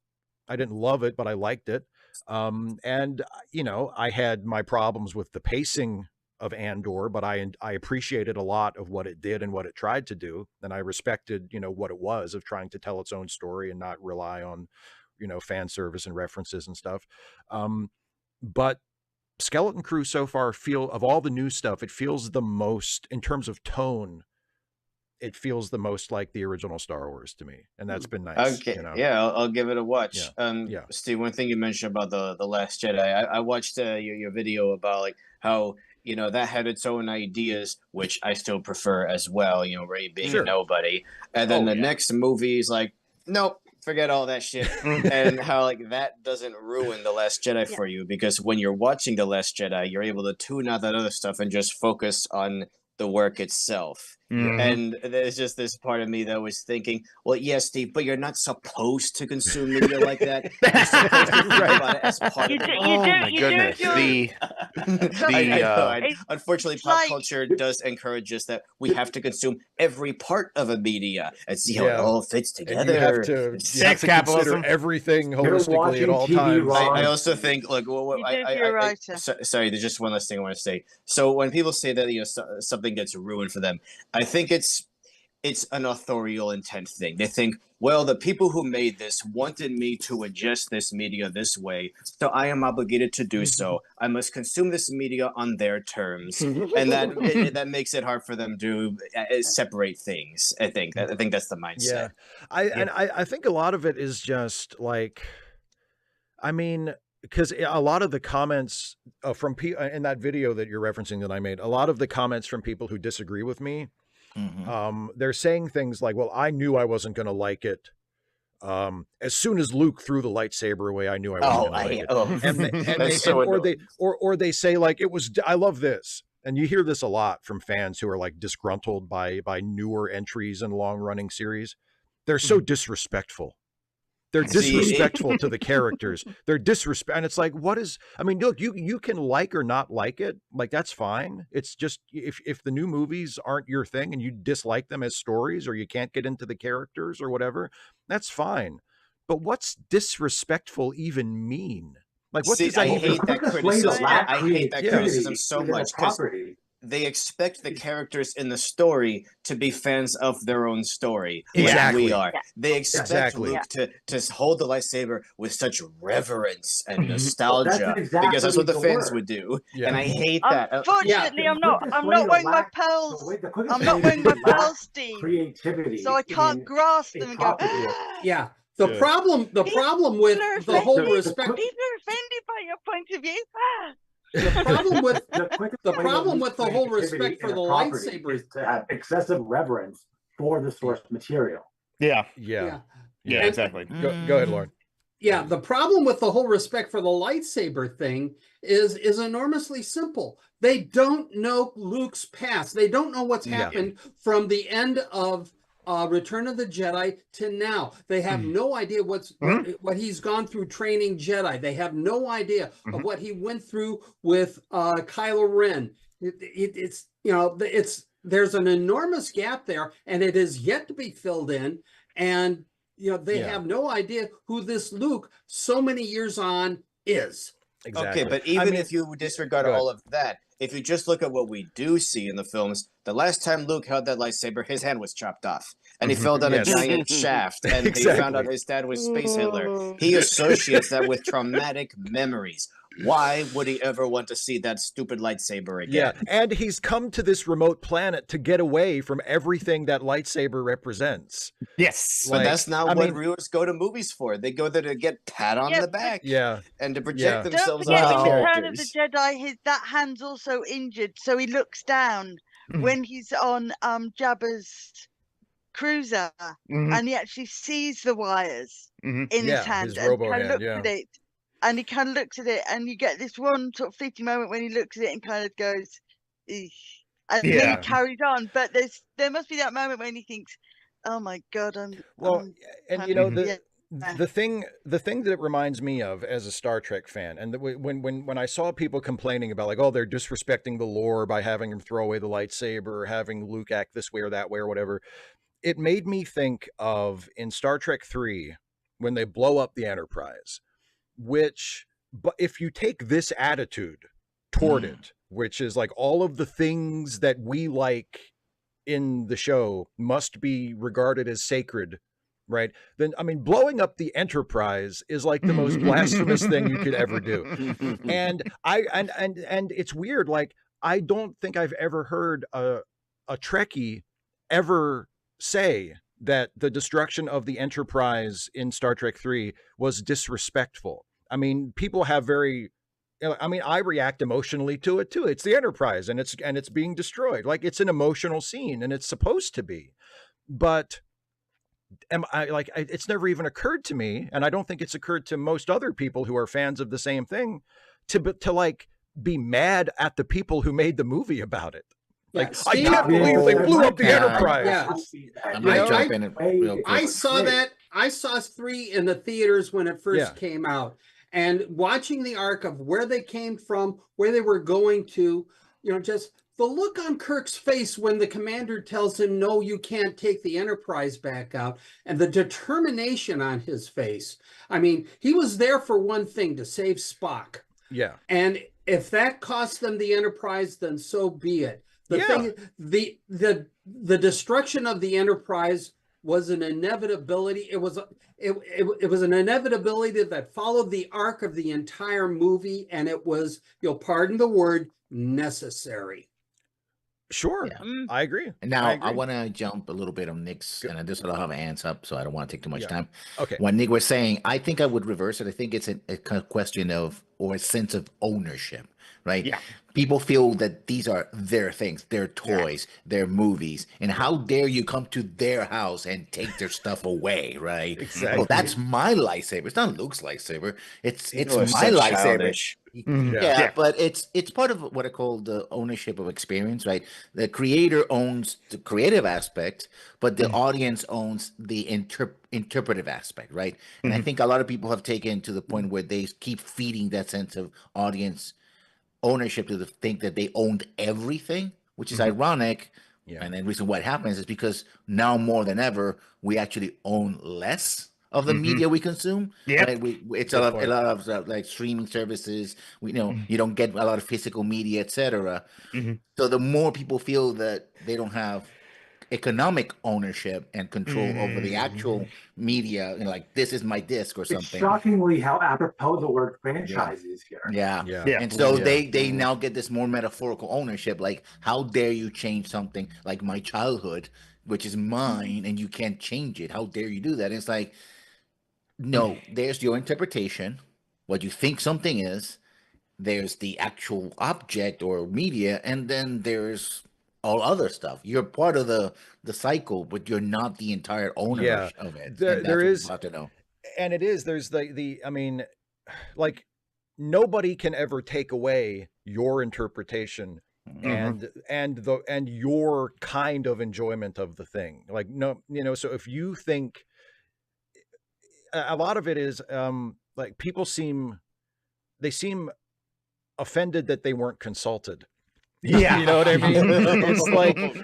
I didn't love it, but I liked it. And I had my problems with the pacing of Andor, but I appreciated a lot of what it did and what it tried to do. And I respected, what it was of trying to tell its own story and not rely on, fan service and references and stuff. But Skeleton Crew so far of all the new stuff, it feels the most, in terms of tone, it feels the most like the original Star Wars to me. And that's been nice. Okay. I'll give it a watch. Steve, one thing you mentioned about the Last Jedi, I watched your video about like how, that had its own ideas, which I still prefer as well, Rey being a nobody. And then the next movie is like, nope, forget all that shit. And how like that doesn't ruin The Last Jedi for you, because when you're watching The Last Jedi, you're able to tune out that other stuff and just focus on the work itself. And there's just this part of me that was thinking, well, yes, Steve, but you're not supposed to consume media like that. You're supposed to think about it as part of it. Oh my goodness. I know. Unfortunately, pop culture does encourage us that we have to consume every part of a media and see how it all fits together. And you have to consider everything holistically at all times. I also think, like, sorry, there's just one last thing I want to say. So when people say that something gets ruined for them, I think it's an authorial intent thing. They think, well, the people who made this wanted me to adjust this media this way, so I am obligated to do so. I must consume this media on their terms, and that makes it hard for them to separate things. I think that's the mindset. I think a lot of it is just like, I mean, because a lot of the comments from people in that video that you're referencing that I made, a lot of the comments from people who disagree with me, they're saying things like, well, I knew I wasn't going to like it. As soon as Luke threw the lightsaber away, I knew I wasn't going to like it. Or they say like, I love this. And you hear this a lot from fans who are like disgruntled by newer entries in long running series. They're so disrespectful. They're disrespectful to the characters. They're disrespect, and it's like, what is? I mean, look, you can like or not like it, like that's fine. It's just if the new movies aren't your thing and you dislike them as stories, or you can't get into the characters or whatever, that's fine. But what's disrespectful even mean? Like, what does that even? I hate that criticism so much because they expect the characters in the story to be fans of their own story. Exactly. Like we are. They expect Luke to hold the lightsaber with such reverence and nostalgia because that's what the fans would do. And I hate that. Unfortunately, I'm not wearing my pearls. I'm not wearing my pearls, Steve. Creativity. So I can't grasp them and go. Yeah. The problem with the whole respect. People are offended by your point of view. The problem with the whole respect for the lightsaber is to have excessive reverence for the source material. Yeah, exactly. Go ahead, Lauren. Yeah, the problem with the whole respect for the lightsaber thing is enormously simple. They don't know Luke's past. They don't know what's happened from the end of Return of the Jedi to now. They have no idea what he's gone through training Jedi. They have no idea of what he went through with Kylo Ren. There's an enormous gap there, and it is yet to be filled in. And they have no idea who this Luke so many years on is. Exactly. Okay, but even if you disregard all of that, if you just look at what we do see in the films, the last time Luke held that lightsaber, his hand was chopped off. And he fell down a giant shaft. And he found out his dad was Space Hitler. He associates that with traumatic memories. Why would he ever want to see that stupid lightsaber again? Yeah, and he's come to this remote planet to get away from everything that lightsaber represents. Yes. But that's not what viewers go to movies for. They go there to get pat on the back. Yeah. And to project themselves on the characters. Return of the Jedi, that hand's also injured, so he looks down when he's on Jabba's cruiser, and he actually sees the wires in his hand, his and hand, looks at it. And he kind of looks at it, and you get this one sort of fleeting moment when he looks at it and kind of goes, eesh. And then he carries on. But there must be that moment when he thinks, "Oh my God, the thing that it reminds me of as a Star Trek fan, and when I saw people complaining about like, oh, they're disrespecting the lore by having him throw away the lightsaber or having Luke act this way or that way or whatever, it made me think of in Star Trek 3 when they blow up the Enterprise. But if you take this attitude toward it, which is like all of the things that we like in the show must be regarded as sacred, right? Then, I mean, blowing up the Enterprise is like the most blasphemous thing you could ever do. And and it's weird. Like, I don't think I've ever heard a Trekkie ever say that the destruction of the Enterprise in Star Trek 3 was disrespectful. I mean, people have I react emotionally to it too. It's the Enterprise and it's being destroyed. Like, it's an emotional scene and it's supposed to be. But it's never even occurred to me, and I don't think it's occurred to most other people who are fans of the same thing, to like be mad at the people who made the movie about it. Like, I can't believe they blew up the Enterprise. I saw that. I saw 3 in the theaters when it first came out, and watching the arc of where they came from, where they were going to, just the look on Kirk's face when the commander tells him, no, you can't take the Enterprise back out, and the determination on his face. I mean, he was there for one thing, to save Spock. Yeah. And if that cost them the Enterprise, then so be it. The destruction of the Enterprise was an inevitability. It was an inevitability that followed the arc of the entire movie, and it was, pardon the word, necessary. Sure, I agree. Now I want to jump a little bit on Nick's, and I just don't have my hands up, so I don't want to take too much time. Okay. When Nick was saying, I think I would reverse it. I think it's a question of, or a sense of ownership, right? Yeah. People feel that these are their things, their toys, their movies, and how dare you come to their house and take their stuff away, right? Exactly. Well, that's my lightsaber. It's not Luke's lightsaber. It's my lightsaber. Yeah, but it's part of what I call the ownership of experience, right? The creator owns the creative aspect, but the audience owns the interpretive aspect, right? And I think a lot of people have taken to the point where they keep feeding that sense of audience ownership to think that they owned everything, which is ironic. Yeah. And the reason why it happens is because now more than ever, we actually own less of the media we consume. Yeah, right? It's a lot of like streaming services. We you don't get a lot of physical media, etc. So the more people feel that they don't have economic ownership and control over the actual media, like this is my disc or something. It's shockingly how apropos the word franchise is here. Yeah. And so they now get this more metaphorical ownership. Like, how dare you change something like my childhood, which is mine, and you can't change it? How dare you do that? And it's like, no, there's your interpretation, what you think something is, there's the actual object or media, and then there's all other stuff. You're part of the cycle, but you're not the entire owner of it. There is, to know. And it is, there's the I mean, like, nobody can ever take away your interpretation and your kind of enjoyment of the thing. Like, no, so if you think, a lot of it is like, people seem offended that they weren't consulted. Yeah. You know what I mean?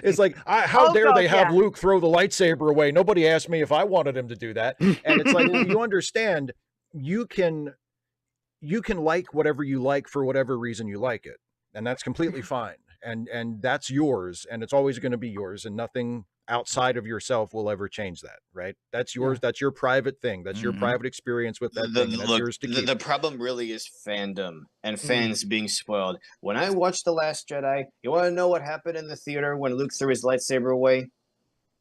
It's like how dare they have Luke throw the lightsaber away? Nobody asked me if I wanted him to do that. And it's like, you understand, you can like whatever you like for whatever reason you like it, and that's completely fine. And that's yours, and it's always going to be yours, and nothing outside of yourself will ever change that, right? That's yours. That's your private thing. That's your private experience with that thing, and that's yours to keep. The problem really is fandom and fans being spoiled. When I watched The Last Jedi, you want to know what happened in the theater when Luke threw his lightsaber away?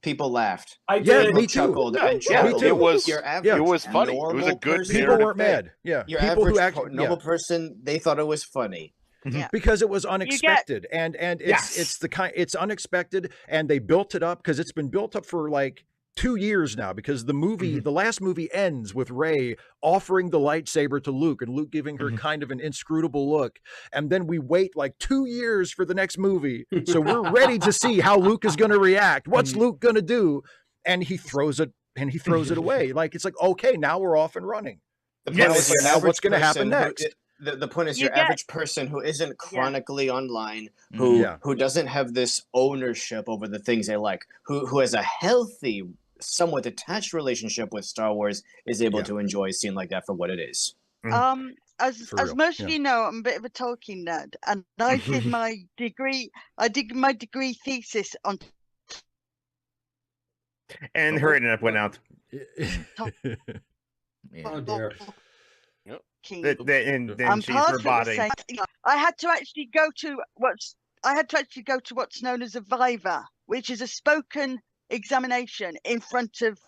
People laughed. I did. Me too. Chuckled. Me too. It was funny. It was a good. People weren't mad. Yeah, your people average who actually normal person, they thought it was funny. Because it was unexpected, and it's unexpected, and they built it up because it's been built up for like 2 years now, because the movie, the last movie, ends with Rey offering the lightsaber to Luke, and Luke giving her kind of an inscrutable look, and then we wait like 2 years for the next movie, so we're ready to see how Luke is going to react. What's Luke going to do? And he throws it away. Like, it's like, okay, now we're off and running. Now what's going to happen next? The point is, your average person who isn't chronically online, who doesn't have this ownership over the things they like, who has a healthy, somewhat detached relationship with Star Wars, is able to enjoy a scene like that for what it is. As most of you know, I'm a bit of a Tolkien nerd, and I did my degree. I did my degree thesis on. And her internet went out. Oh dear. And then she's robotic. I had to actually go to what's known as a viva, which is a spoken examination in front of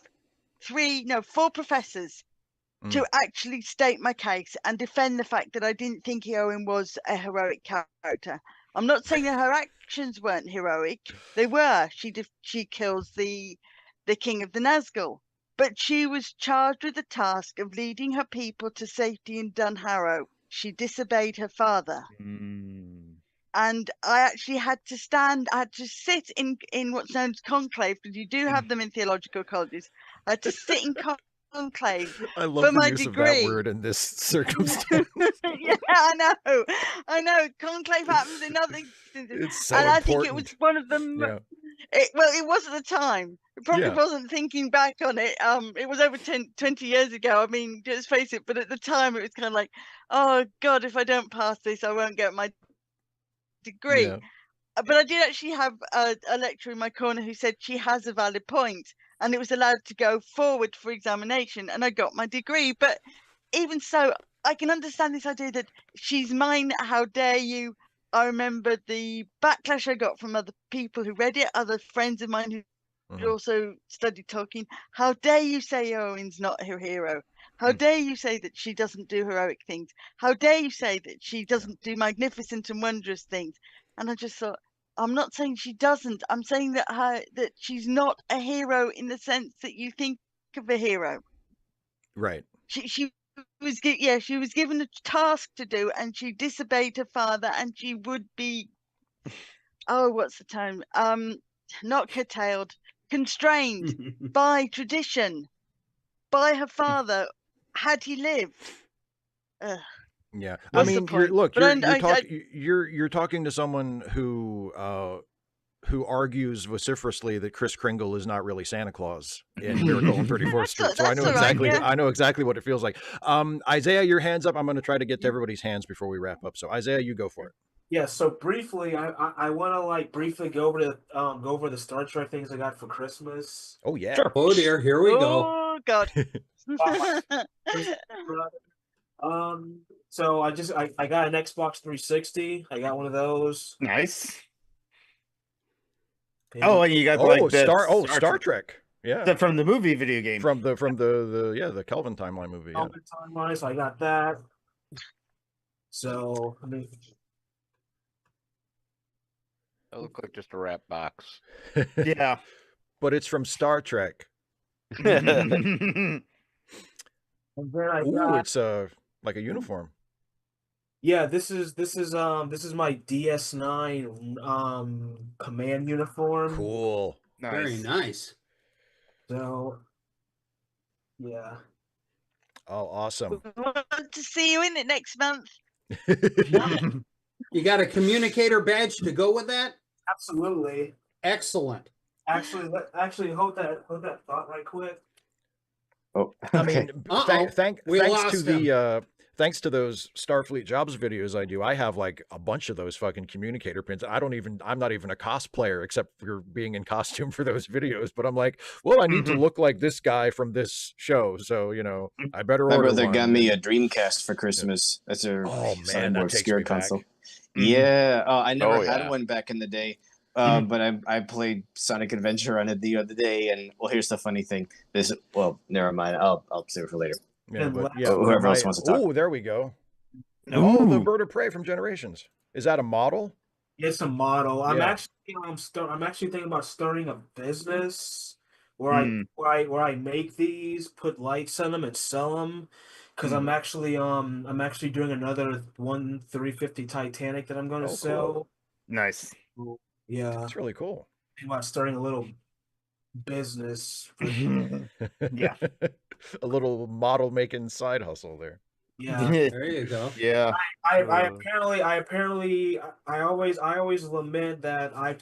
4 professors to actually state my case and defend the fact that I didn't think Eowyn was a heroic character. I'm not saying that her actions weren't heroic; they were. She kills the king of the Nazgul. But she was charged with the task of leading her people to safety in Dunharrow. She disobeyed her father. and I actually had to sit in what's known as conclave, because you do have them in theological colleges. I had to sit in conclave I love for the my use degree. of that word in this circumstance. Yeah, I know. Conclave happens in other instances, it's so and I important. think it was one of them. Yeah. It was at the time. It probably wasn't thinking back on it. It was over 20 years ago. I mean, just face it. But at the time, it was kind of like, oh God, if I don't pass this, I won't get my degree. Yeah. But I did actually have a lecturer in my corner who said she has a valid point, and it was allowed to go forward for examination, and I got my degree. But even so, I can understand this idea that she's mine. How dare you? I remember the backlash I got from other people who read it, other friends of mine who also studied Tolkien. How dare you say Owen's not her hero? How dare you say that she doesn't do heroic things? How dare you say that she doesn't do magnificent and wondrous things? And I just thought, I'm not saying she doesn't. I'm saying that that she's not a hero in the sense that you think of a hero. Right. She was given a task to do, and she disobeyed her father, and she would be what's the term? Not curtailed, constrained by tradition, by her father, had he lived. Yeah, What's I mean, you're talking to someone who argues vociferously that Kris Kringle is not really Santa Claus in Miracle on 34th Street. So I know exactly I know exactly what it feels like. Isaiah, your hand's up. I'm going to try to get to everybody's hands before we wrap up. So Isaiah, you go for it. Yeah, so briefly, I want to like briefly go over the Star Trek things I got for Christmas. Oh yeah. Sure. Oh dear, here we go. Oh God. So I got an Xbox 360. I got one of those. Nice. Yeah. Oh, and you got like the Star Trek. Yeah. From the movie video game. From the Kelvin timeline movie. Kelvin timeline, so I got that. So I mean, that looked like just a wrap box. Yeah. But it's from Star Trek. and then it's like a uniform. Yeah, this is my DS9 command uniform. Cool. Nice. Very nice. So yeah. Oh, awesome. We want to see you in it next month. You got a communicator badge to go with that? Absolutely. Excellent. Actually, hold that thought right quick. Oh, okay. I mean, thanks to those Starfleet Jobs videos I do, I have like a bunch of those fucking communicator pins. I'm not even a cosplayer except for being in costume for those videos. But I'm like, well, I need to look like this guy from this show, so I better order one. My brother got me a Dreamcast for Christmas. That's a obscure console. Yeah, I never had one back in the day. But I played Sonic Adventure on it the other day, and here's the funny thing. Never mind. I'll save it for later. Yeah, whoever else wants to talk. Oh, there we go. Oh, the Bird of Prey from Generations. Is that a model? It's a model. I'm actually thinking about starting a business where I make these, put lights on them, and sell them. Because I'm actually doing another 350 Titanic that I'm going to sell. Cool. Nice. Yeah, that's really cool. Thinking about starting a little business. Yeah, a little model making side hustle there. Yeah, there you go. Yeah, I always lament that I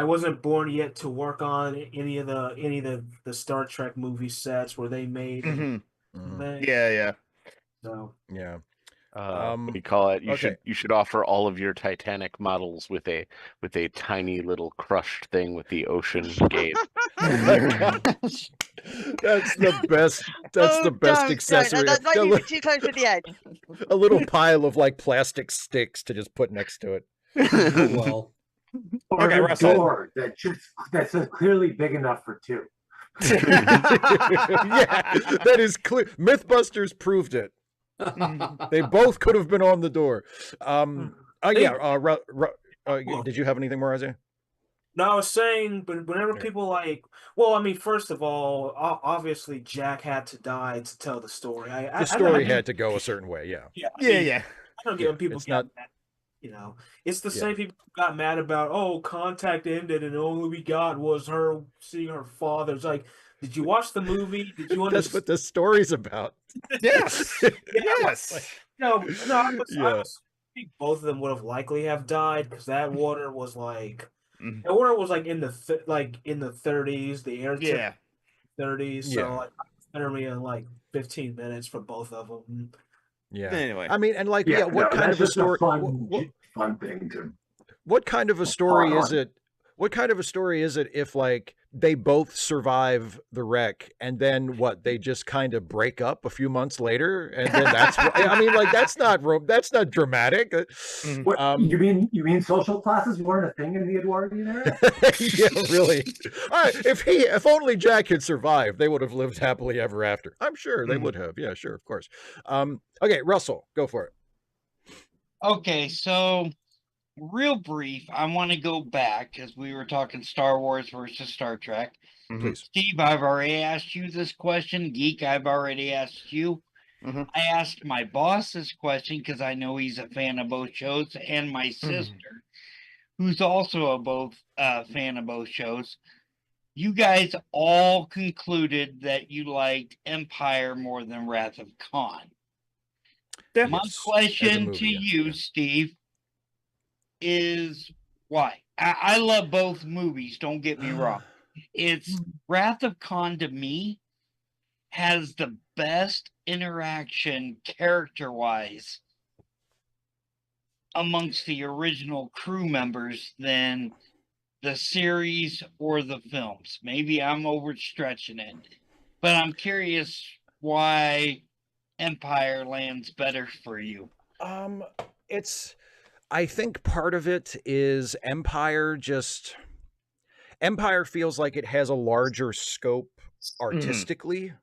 wasn't born yet to work on any of the Star Trek movie sets where they made. Yeah. So yeah. What do you call it? You should offer all of your Titanic models with a tiny little crushed thing with the ocean gate. That's the best. That's the best accessory. That might be too close to the edge. A little pile of like plastic sticks to just put next to it. Well, or a door that's clearly big enough for two. Yeah, that is clear. Mythbusters proved it. They both could have been on the door. Did you have anything more, Isaiah? No, I was saying, but whenever people first of all, obviously Jack had to die to tell the story. The story had to go a certain way. Yeah. I don't get when people get that. It's the same people who got mad about, Contact ended and all we got was her seeing her father. It's like, did you watch the movie? Did you understand? That's what the story's about. Yes. Yes. I think both of them would have likely have died because that water was like, in the in the 30s, the air 30s. So like, literally in like 15 minutes for both of them. Yeah. Anyway, I mean, and like, what kind of a story? Fun thing to. What kind of a story is it? What kind of a story is it if like they both survive the wreck and then they just kind of break up a few months later and then that's I mean, like that's not dramatic. What, you mean social classes weren't a thing in the Edwardian era? Yeah, really. All right, if only Jack had survived, they would have lived happily ever after. I'm sure they would have. Yeah, sure, of course. Okay, Russell, go for it. Okay, so real brief, I want to go back because we were talking Star Wars versus Star Trek. Please. Steve, I've already asked you this question. Geek, I've already asked you. I asked my boss this question because I know he's a fan of both shows, and my sister, who's also a fan of both shows. You guys all concluded that you liked Empire more than Wrath of Khan. My question to you, Steve, is why? I love both movies, don't get me wrong. It's Wrath of Khan to me has the best interaction character-wise amongst the original crew members than the series or the films. Maybe I'm overstretching it, but I'm curious why Empire lands better for you. I think part of it is Empire feels like it has a larger scope artistically.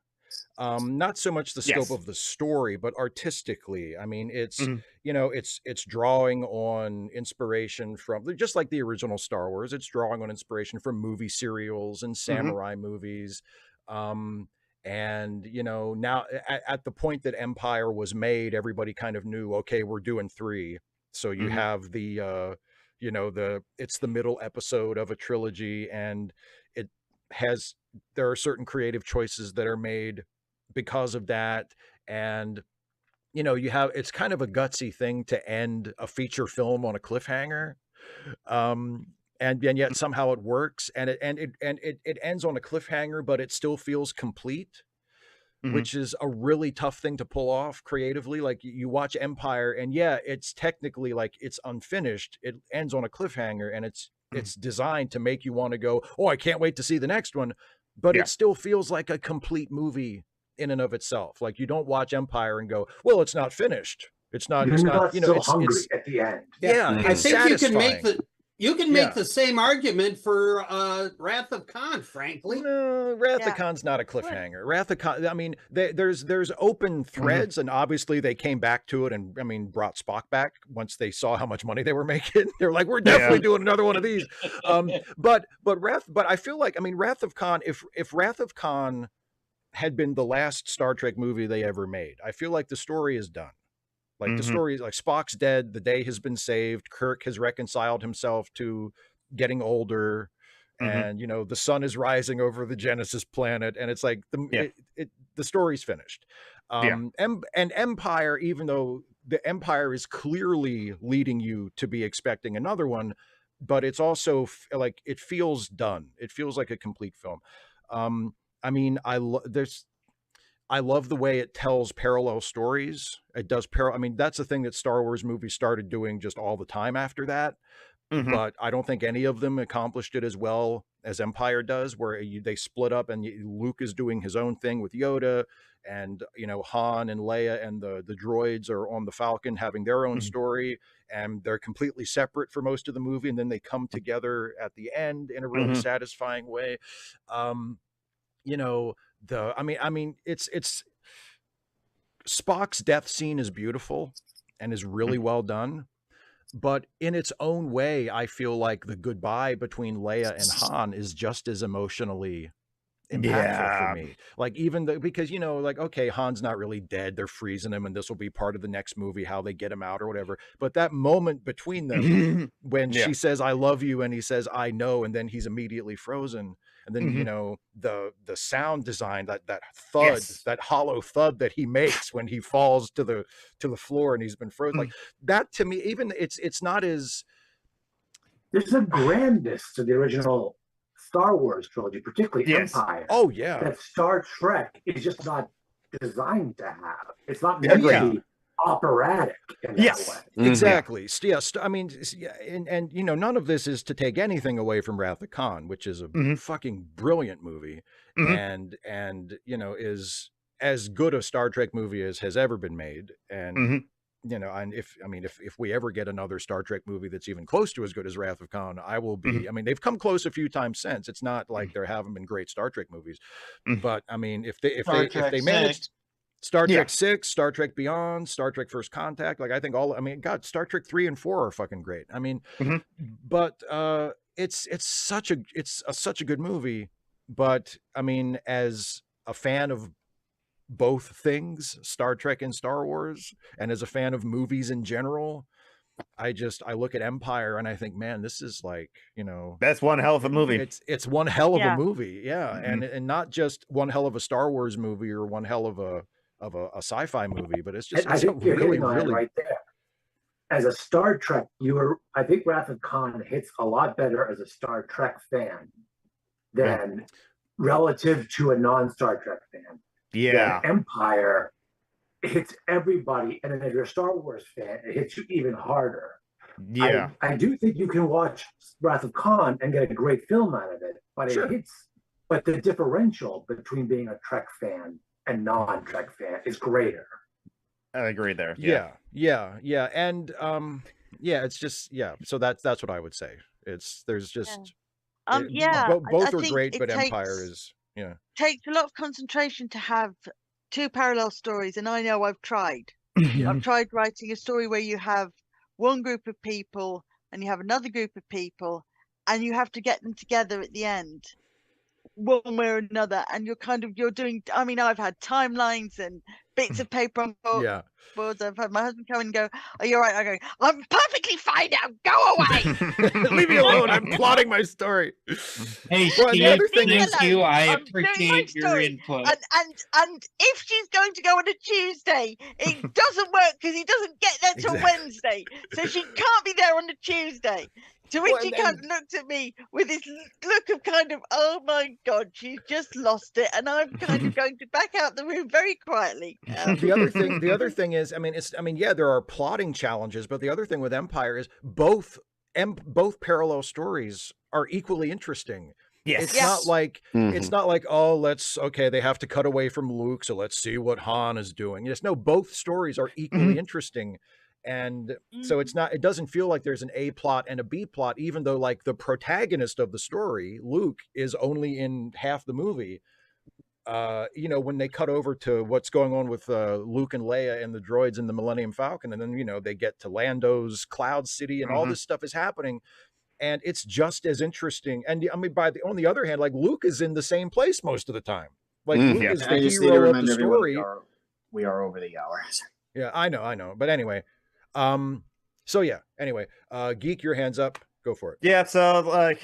Not so much the scope of the story, but artistically. I mean, it's it's drawing on inspiration from, just like the original Star Wars, it's drawing on inspiration from movie serials and samurai movies. And now at the point that Empire was made, everybody kind of knew, okay, we're doing 3. So you have the it's the middle episode of a trilogy, and there are certain creative choices that are made because of that. And it's kind of a gutsy thing to end a feature film on a cliffhanger, and yet somehow it works, and it ends on a cliffhanger, but it still feels complete, which is a really tough thing to pull off creatively. Like, you watch Empire, and it's technically like it's unfinished, it ends on a cliffhanger, and it's designed to make you want to go, oh, I can't wait to see the next one, but it still feels like a complete movie in and of itself. Like, you don't watch Empire and go, well, it's not finished. It's not hungry at the end. I think you can make the same argument for Wrath of Khan, frankly. No, Wrath of Khan's not a cliffhanger. Wrath of Khan, I mean, there's open threads, and obviously they came back to it and, brought Spock back once they saw how much money they were making. They're like, we're definitely doing another one of these. But I feel like, Wrath of Khan, if Wrath of Khan had been the last Star Trek movie they ever made, I feel like the story is done. Like, the story is like, Spock's dead, the day has been saved, Kirk has reconciled himself to getting older, and the sun is rising over the Genesis planet, and it's like the story's finished. And Empire, even though the Empire is clearly leading you to be expecting another one, but it's also like, it feels done. It feels like a complete film. I love the way it tells parallel stories. It does that's the thing that Star Wars movies started doing just all the time after that. But I don't think any of them accomplished it as well as Empire does, where they split up, and Luke is doing his own thing with Yoda, and Han and Leia and the droids are on the Falcon having their own story, and they're completely separate for most of the movie, and then they come together at the end in a really satisfying way. It's Spock's death scene is beautiful and is really well done, but in its own way, I feel like the goodbye between Leia and Han is just as emotionally impactful for me. Like even because like, okay, Han's not really dead, they're freezing him, and this will be part of the next movie, how they get him out or whatever. But that moment between them when she says I love you and he says I know, and then he's immediately frozen, and then the sound design, that thud, that hollow thud that he makes when he falls to the floor and he's been frozen, like that, to me, even it's not as, there's a grandness to the original Star Wars trilogy, particularly Empire. Oh yeah, that Star Trek is just not designed to have. It's not meant to be operatic in that way. Exactly. Yes. I mean, and none of this is to take anything away from Wrath of Khan, which is a fucking brilliant movie, and is as good a Star Trek movie as has ever been made, and. And if we ever get another Star Trek movie that's even close to as good as Wrath of Khan, I will be. I mean, they've come close a few times since. It's not like there haven't been great Star Trek movies, but I mean, if they managed Star Trek 6, Star Trek Beyond, Star Trek First Contact, like I think God, Star Trek 3 and 4 are fucking great. I mean, but it's such a good movie. But I mean, as a fan of both things, Star Trek and Star Wars, and as a fan of movies in general, I look at Empire and I think, man, this is like, that's one hell of a movie. It's one hell of a movie. And not just one hell of a Star Wars movie or one hell of a sci-fi movie, but it's I think you're hitting on it right there. As a Star Trek, I think Wrath of Khan hits a lot better as a Star Trek fan than relative to a non-Star Trek fan. Yeah, Empire hits everybody, and then if you're a Star Wars fan, it hits you even harder. Yeah, I do think you can watch Wrath of Khan and get a great film out of it, but but the differential between being a Trek fan and non-Trek fan is greater. I agree there. Yeah, and it's just So that's what I would say. There's just both are great, but Empire is. Takes a lot of concentration to have two parallel stories, and I know I've tried. I've tried writing a story where you have one group of people and you have another group of people, and you have to get them together at the end, one way or another. And you're doing. I mean, I've had timelines and bits of paper on boards. I've had my husband come and go, "Are you all right?" I go, "I'm perfectly fine now. Go away. Leave me alone. I'm plotting my story." Hey, Steve, thank you. I appreciate your input. And if she's going to go on a Tuesday, it doesn't work because he doesn't get there till Wednesday, so she can't be there on a Tuesday. To which he kind of looked at me with this look of kind of, oh my God, she's just lost it. And I'm kind of going to back out the room very quietly. The other thing is, there are plotting challenges, but the other thing with Empire is both parallel stories are equally interesting. Yes. It's not like, they have to cut away from Luke, so let's see what Han is doing. Both stories are equally interesting. And so it doesn't feel like there's an A plot and a B plot, even though like the protagonist of the story, Luke, is only in half the movie. When they cut over to what's going on with Luke and Leia and the droids in the Millennium Falcon, and then, they get to Lando's Cloud City and all this stuff is happening. And it's just as interesting. And I mean, on the other hand, like Luke is in the same place most of the time. Like Luke is the hero of the story. We are over the hour. Yeah, I know. But anyway, Geek, your hands up. Go for it. Yeah, so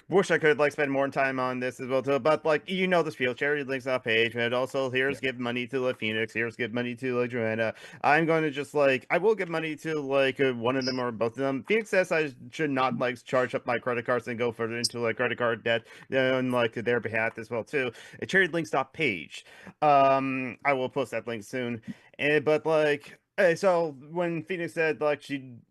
wish I could spend more time on this as well too, but the spiel, charity links off page, and also here's give money to Phoenix, here's give money to Joanna. I'm going to just I will give money to one of them or both of them. Phoenix says I should not charge up my credit cards and go further into credit card debt on their behalf as well too. Charity links off page. I will post that link soon, so when Phoenix said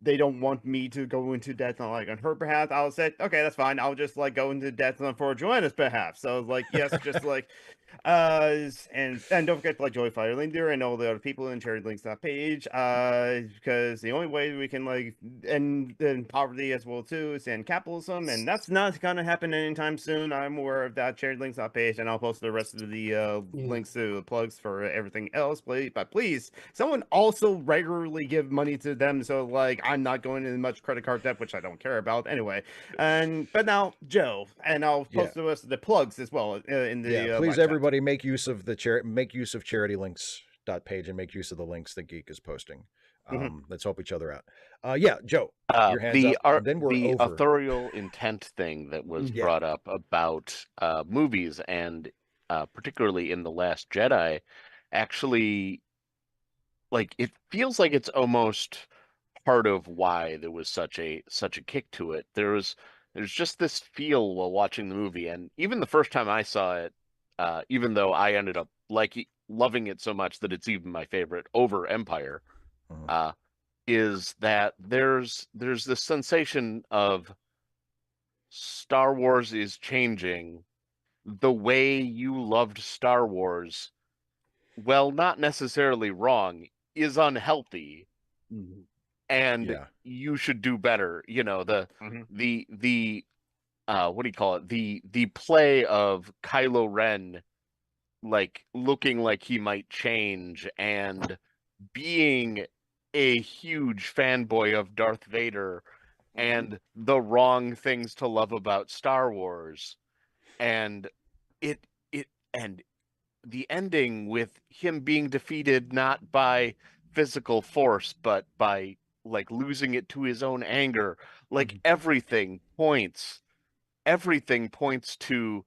they don't want me to go into debt on her behalf, I said, okay, that's fine. I'll just go into debt for Joanna's behalf. So yes, just and don't forget Joy Firelinder and all the other people in charity links that page. Because the only way we can end poverty as well too is end capitalism, and that's not gonna happen anytime soon. I'm aware of that. Charity links that page, and I'll post the rest of the links to the plugs for everything else. But please, someone also still regularly give money to them, so like I'm not going into much credit card debt, which I don't care about anyway. But now Joe, and I'll post the rest of the plugs as well in the please live everybody make use of the charitylinks.page and make use of the links that Geek is posting. Let's help each other out. Joe, your hands up, and then we're the over. authorial intent thing that was brought up about movies, and particularly in The Last Jedi, actually, like, it feels like it's almost part of why there was such a kick to it. There's just this feel while watching the movie, and even the first time I saw it, even though I ended up loving it so much that it's even my favorite over Empire, is that there's this sensation of Star Wars is changing. The way you loved Star Wars, well, not necessarily wrong, is unhealthy, and you should do better. You know, the what do you call it? The play of Kylo Ren, like looking like he might change and being a huge fanboy of Darth Vader and the wrong things to love about Star Wars, and the ending with him being defeated not by physical force but by like losing it to his own anger, like everything points to,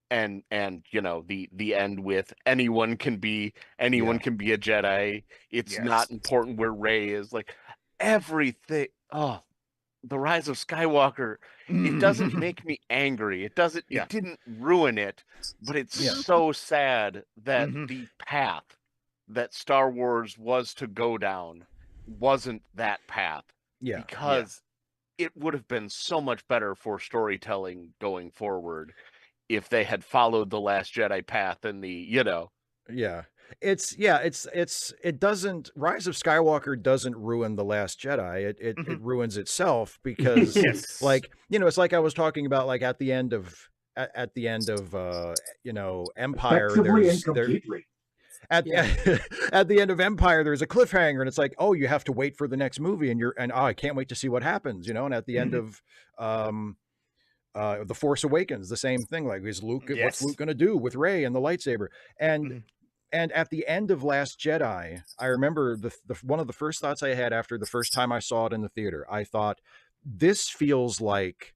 and you know, the end with anyone can be a Jedi. It's not important where Rey is, like everything. The Rise of Skywalker, it doesn't make me angry. It didn't ruin it, but it's so sad that the path that Star Wars was to go down wasn't that path. Because it would have been so much better for storytelling going forward if they had followed the Last Jedi path and it doesn't, Rise of Skywalker doesn't ruin The Last Jedi. It ruins itself, because like, you know, it's like I was talking about, like at the end of you know, Empire, at the end of Empire, there's a cliffhanger, and it's like, oh, you have to wait for the next movie, and I can't wait to see what happens, you know. And at the end of The Force Awakens, the same thing. Like, what's Luke going to do with Rey and the lightsaber? And at the end of Last Jedi, I remember the one of the first thoughts I had after the first time I saw it in the theater, I thought, this feels like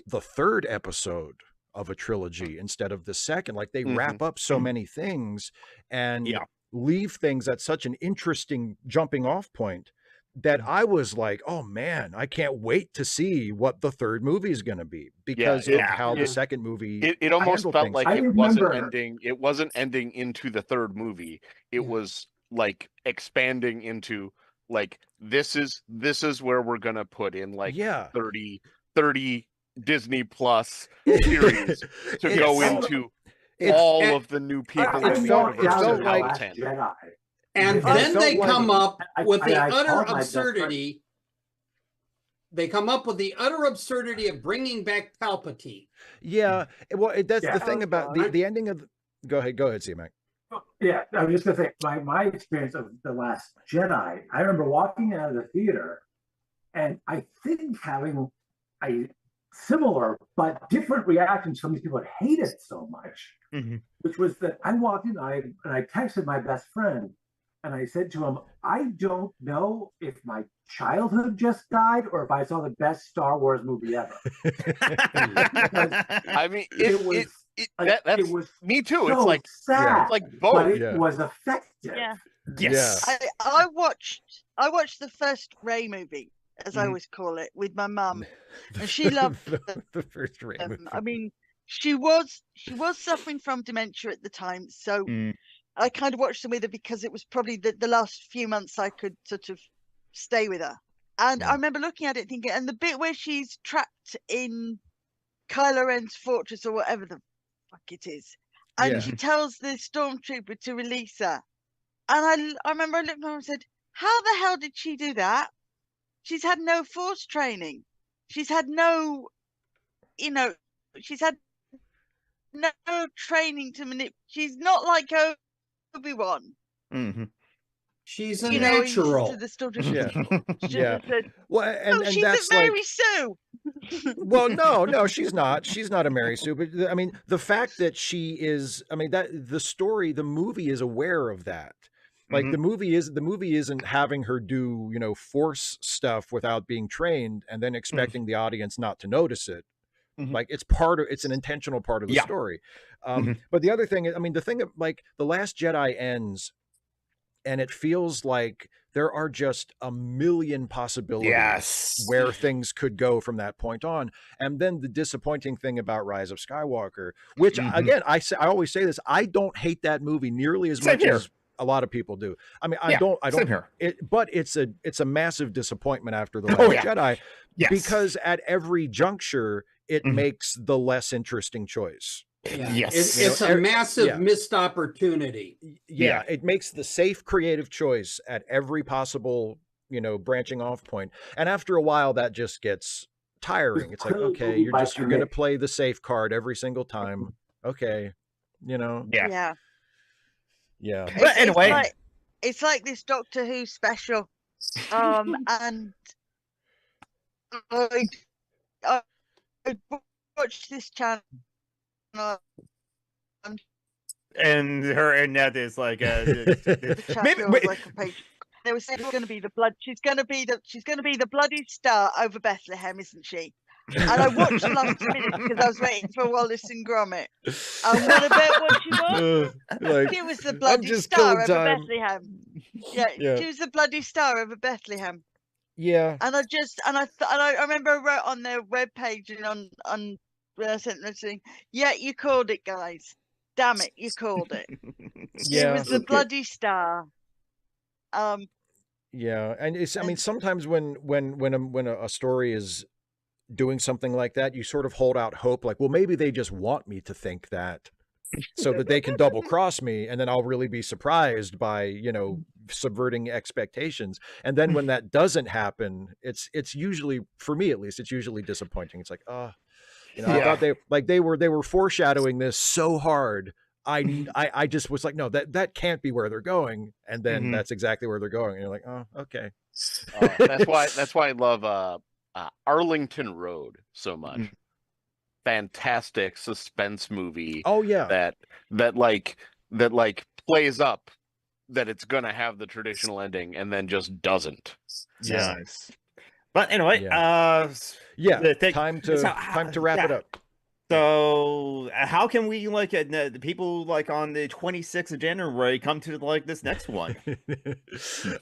the third episode of a trilogy instead of the second. Like, they wrap up so many things and leave things at such an interesting jumping off point that I was like, oh man, I can't wait to see what the third movie is going to be, because of how the second movie it almost felt things. like it wasn't ending into the third movie. It was like expanding into, like, this is where we're going to put in like 30 Disney Plus series to go into all of the new people in the universe. And then they come up with the utter absurdity. They come up with the utter absurdity of bringing back Palpatine. Yeah, well, that's the thing about the ending of. Go ahead, C-Mac. Yeah, I was just gonna say my experience of The Last Jedi. I remember walking out of the theater, and I think having a similar but different reaction to some of these people that hate it so much, which was that I walked in and I texted my best friend. And I said to him, I don't know if my childhood just died or if I saw the best Star Wars movie ever. I mean, it was me too. So it's like sad, it's like both. But it was effective. Yeah. Yes. I watched the first Rey movie, as I always call it, with my mum, and she loved the first Rey movie. I mean, she was suffering from dementia at the time, so. I kind of watched them with her because it was probably the last few months I could sort of stay with her. And I remember looking at it thinking, and the bit where she's trapped in Kylo Ren's fortress or whatever the fuck it is, and she tells the stormtrooper to release her. And I remember I looked at her and said, how the hell did she do that? She's had no force training. She's had no, she's had no training to manipulate. She's not like Obi-Wan. She's a natural. To the stuff. Yeah. Well, and she's that's a Mary like, Sue. Well, no, she's not. She's not a Mary Sue. But I mean, the fact that she is, I mean, that the movie is aware of that. Like the movie isn't having her do, force stuff without being trained and then expecting the audience not to notice it. Like it's an intentional part of the story. But the other thing, I mean, the thing like The Last Jedi ends and it feels like there are just a million possibilities where things could go from that point on. And then the disappointing thing about Rise of Skywalker, which again, I always say this, I don't hate that movie nearly as much as a lot of people do. I mean, I don't, but it's a massive disappointment after The Last Jedi because at every juncture, it makes the less interesting choice. Yeah. It's a massive missed opportunity. Yeah, it makes the safe creative choice at every possible, branching off point. And after a while, that just gets tiring. It's like, okay, you're going to play the safe card every single time. Okay, Yeah. But anyway, it's like this Doctor Who special, and I watched this channel. And that is like maybe like a page. They were saying it's going to be the blood. She's going to be the bloody star over Bethlehem, isn't she? And I watched the last 2 minutes because I was waiting for Wallace and Gromit. And what about what she was? She was the bloody star over Bethlehem. Yeah, she was the bloody star over Bethlehem. Yeah. And I remember I wrote on their webpage and on when I sent them saying, "Yeah, you called it, guys. Damn it, you called it. It was the bloody star." Yeah, and it's. I mean, sometimes when a story is doing something like that, you sort of hold out hope, like, well, maybe they just want me to think that, so that they can double cross me, and then I'll really be surprised by subverting expectations. And then when that doesn't happen, it's usually, for me at least, it's usually disappointing. It's like, I thought they were foreshadowing this so hard. I just was like, no, that can't be where they're going. And then that's exactly where they're going. And you're like, oh, okay. That's why I love Arlington Road so much. Fantastic suspense movie. Oh yeah. That plays up that it's gonna have the traditional ending and then just doesn't. Yes. But anyway, time to wrap it up. So, how can we the people on the 26th of January come to this next one?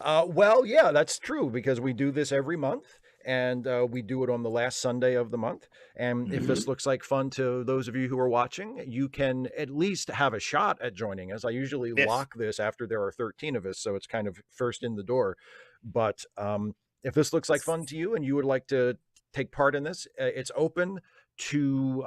Well, yeah, that's true because we do this every month, and we do it on the last Sunday of the month. And if this looks like fun to those of you who are watching, you can at least have a shot at joining us. I usually lock this after there are 13 of us, so it's kind of first in the door. But if this looks like fun to you and you would like to take part in this, it's open to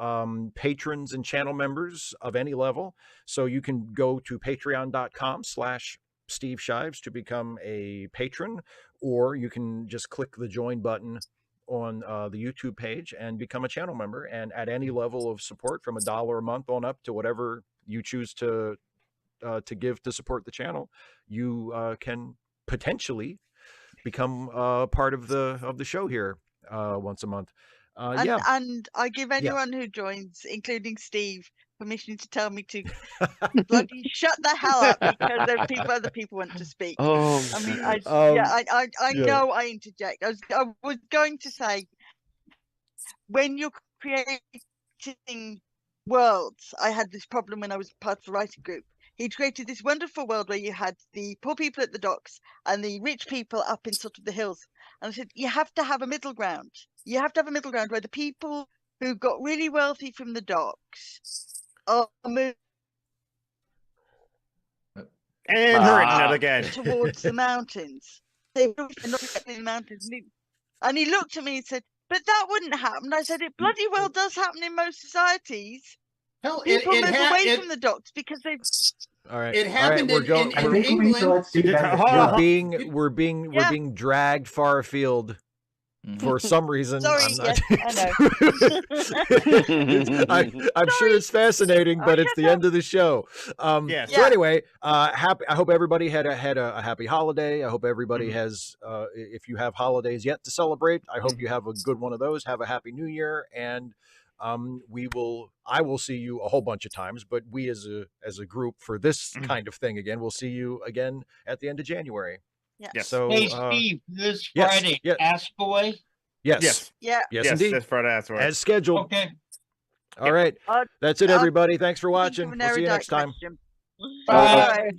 patrons and channel members of any level. So you can go to patreon.com/Steve Shives to become a patron, or you can just click the join button on the YouTube page and become a channel member. And at any level of support, from $1 a month on up to whatever you choose to give to support the channel, you can potentially become part of the show here once a month. And I give anyone who joins, including Steve, permission to tell me to bloody shut the hell up because other people want to speak. I mean, I know I interject. I was going to say, when you're creating worlds, I had this problem when I was part of the writing group. He'd created this wonderful world where you had the poor people at the docks and the rich people up in sort of the hills. And I said, you have to have a middle ground. You have to have a middle ground where the people who got really wealthy from the docks are moving again towards the mountains. They're not in the mountains. And he looked at me and said, but that wouldn't happen. I said, it bloody well does happen in most societies. Hell, people move away from the docks because they've. All right. It happened in England. We're being dragged far afield. For some reason, Sorry, I'm not. yes, I know. I'm sure it's fascinating, but it's the end of the show. So anyway, happy. I hope everybody had a happy holiday. I hope everybody has. If you have holidays yet to celebrate, I hope you have a good one of those. Have a happy New Year, and I will see you a whole bunch of times. But we as a group for this kind of thing again, we'll see you again at the end of January. Yeah. Yes. So, hey, Steve, this Friday, Ask Away? Yes. Yeah. Yes, indeed. This Friday, Ask Away. As scheduled. Okay. All right. That's it, everybody. Thanks for watching. We'll see you next time. Bye.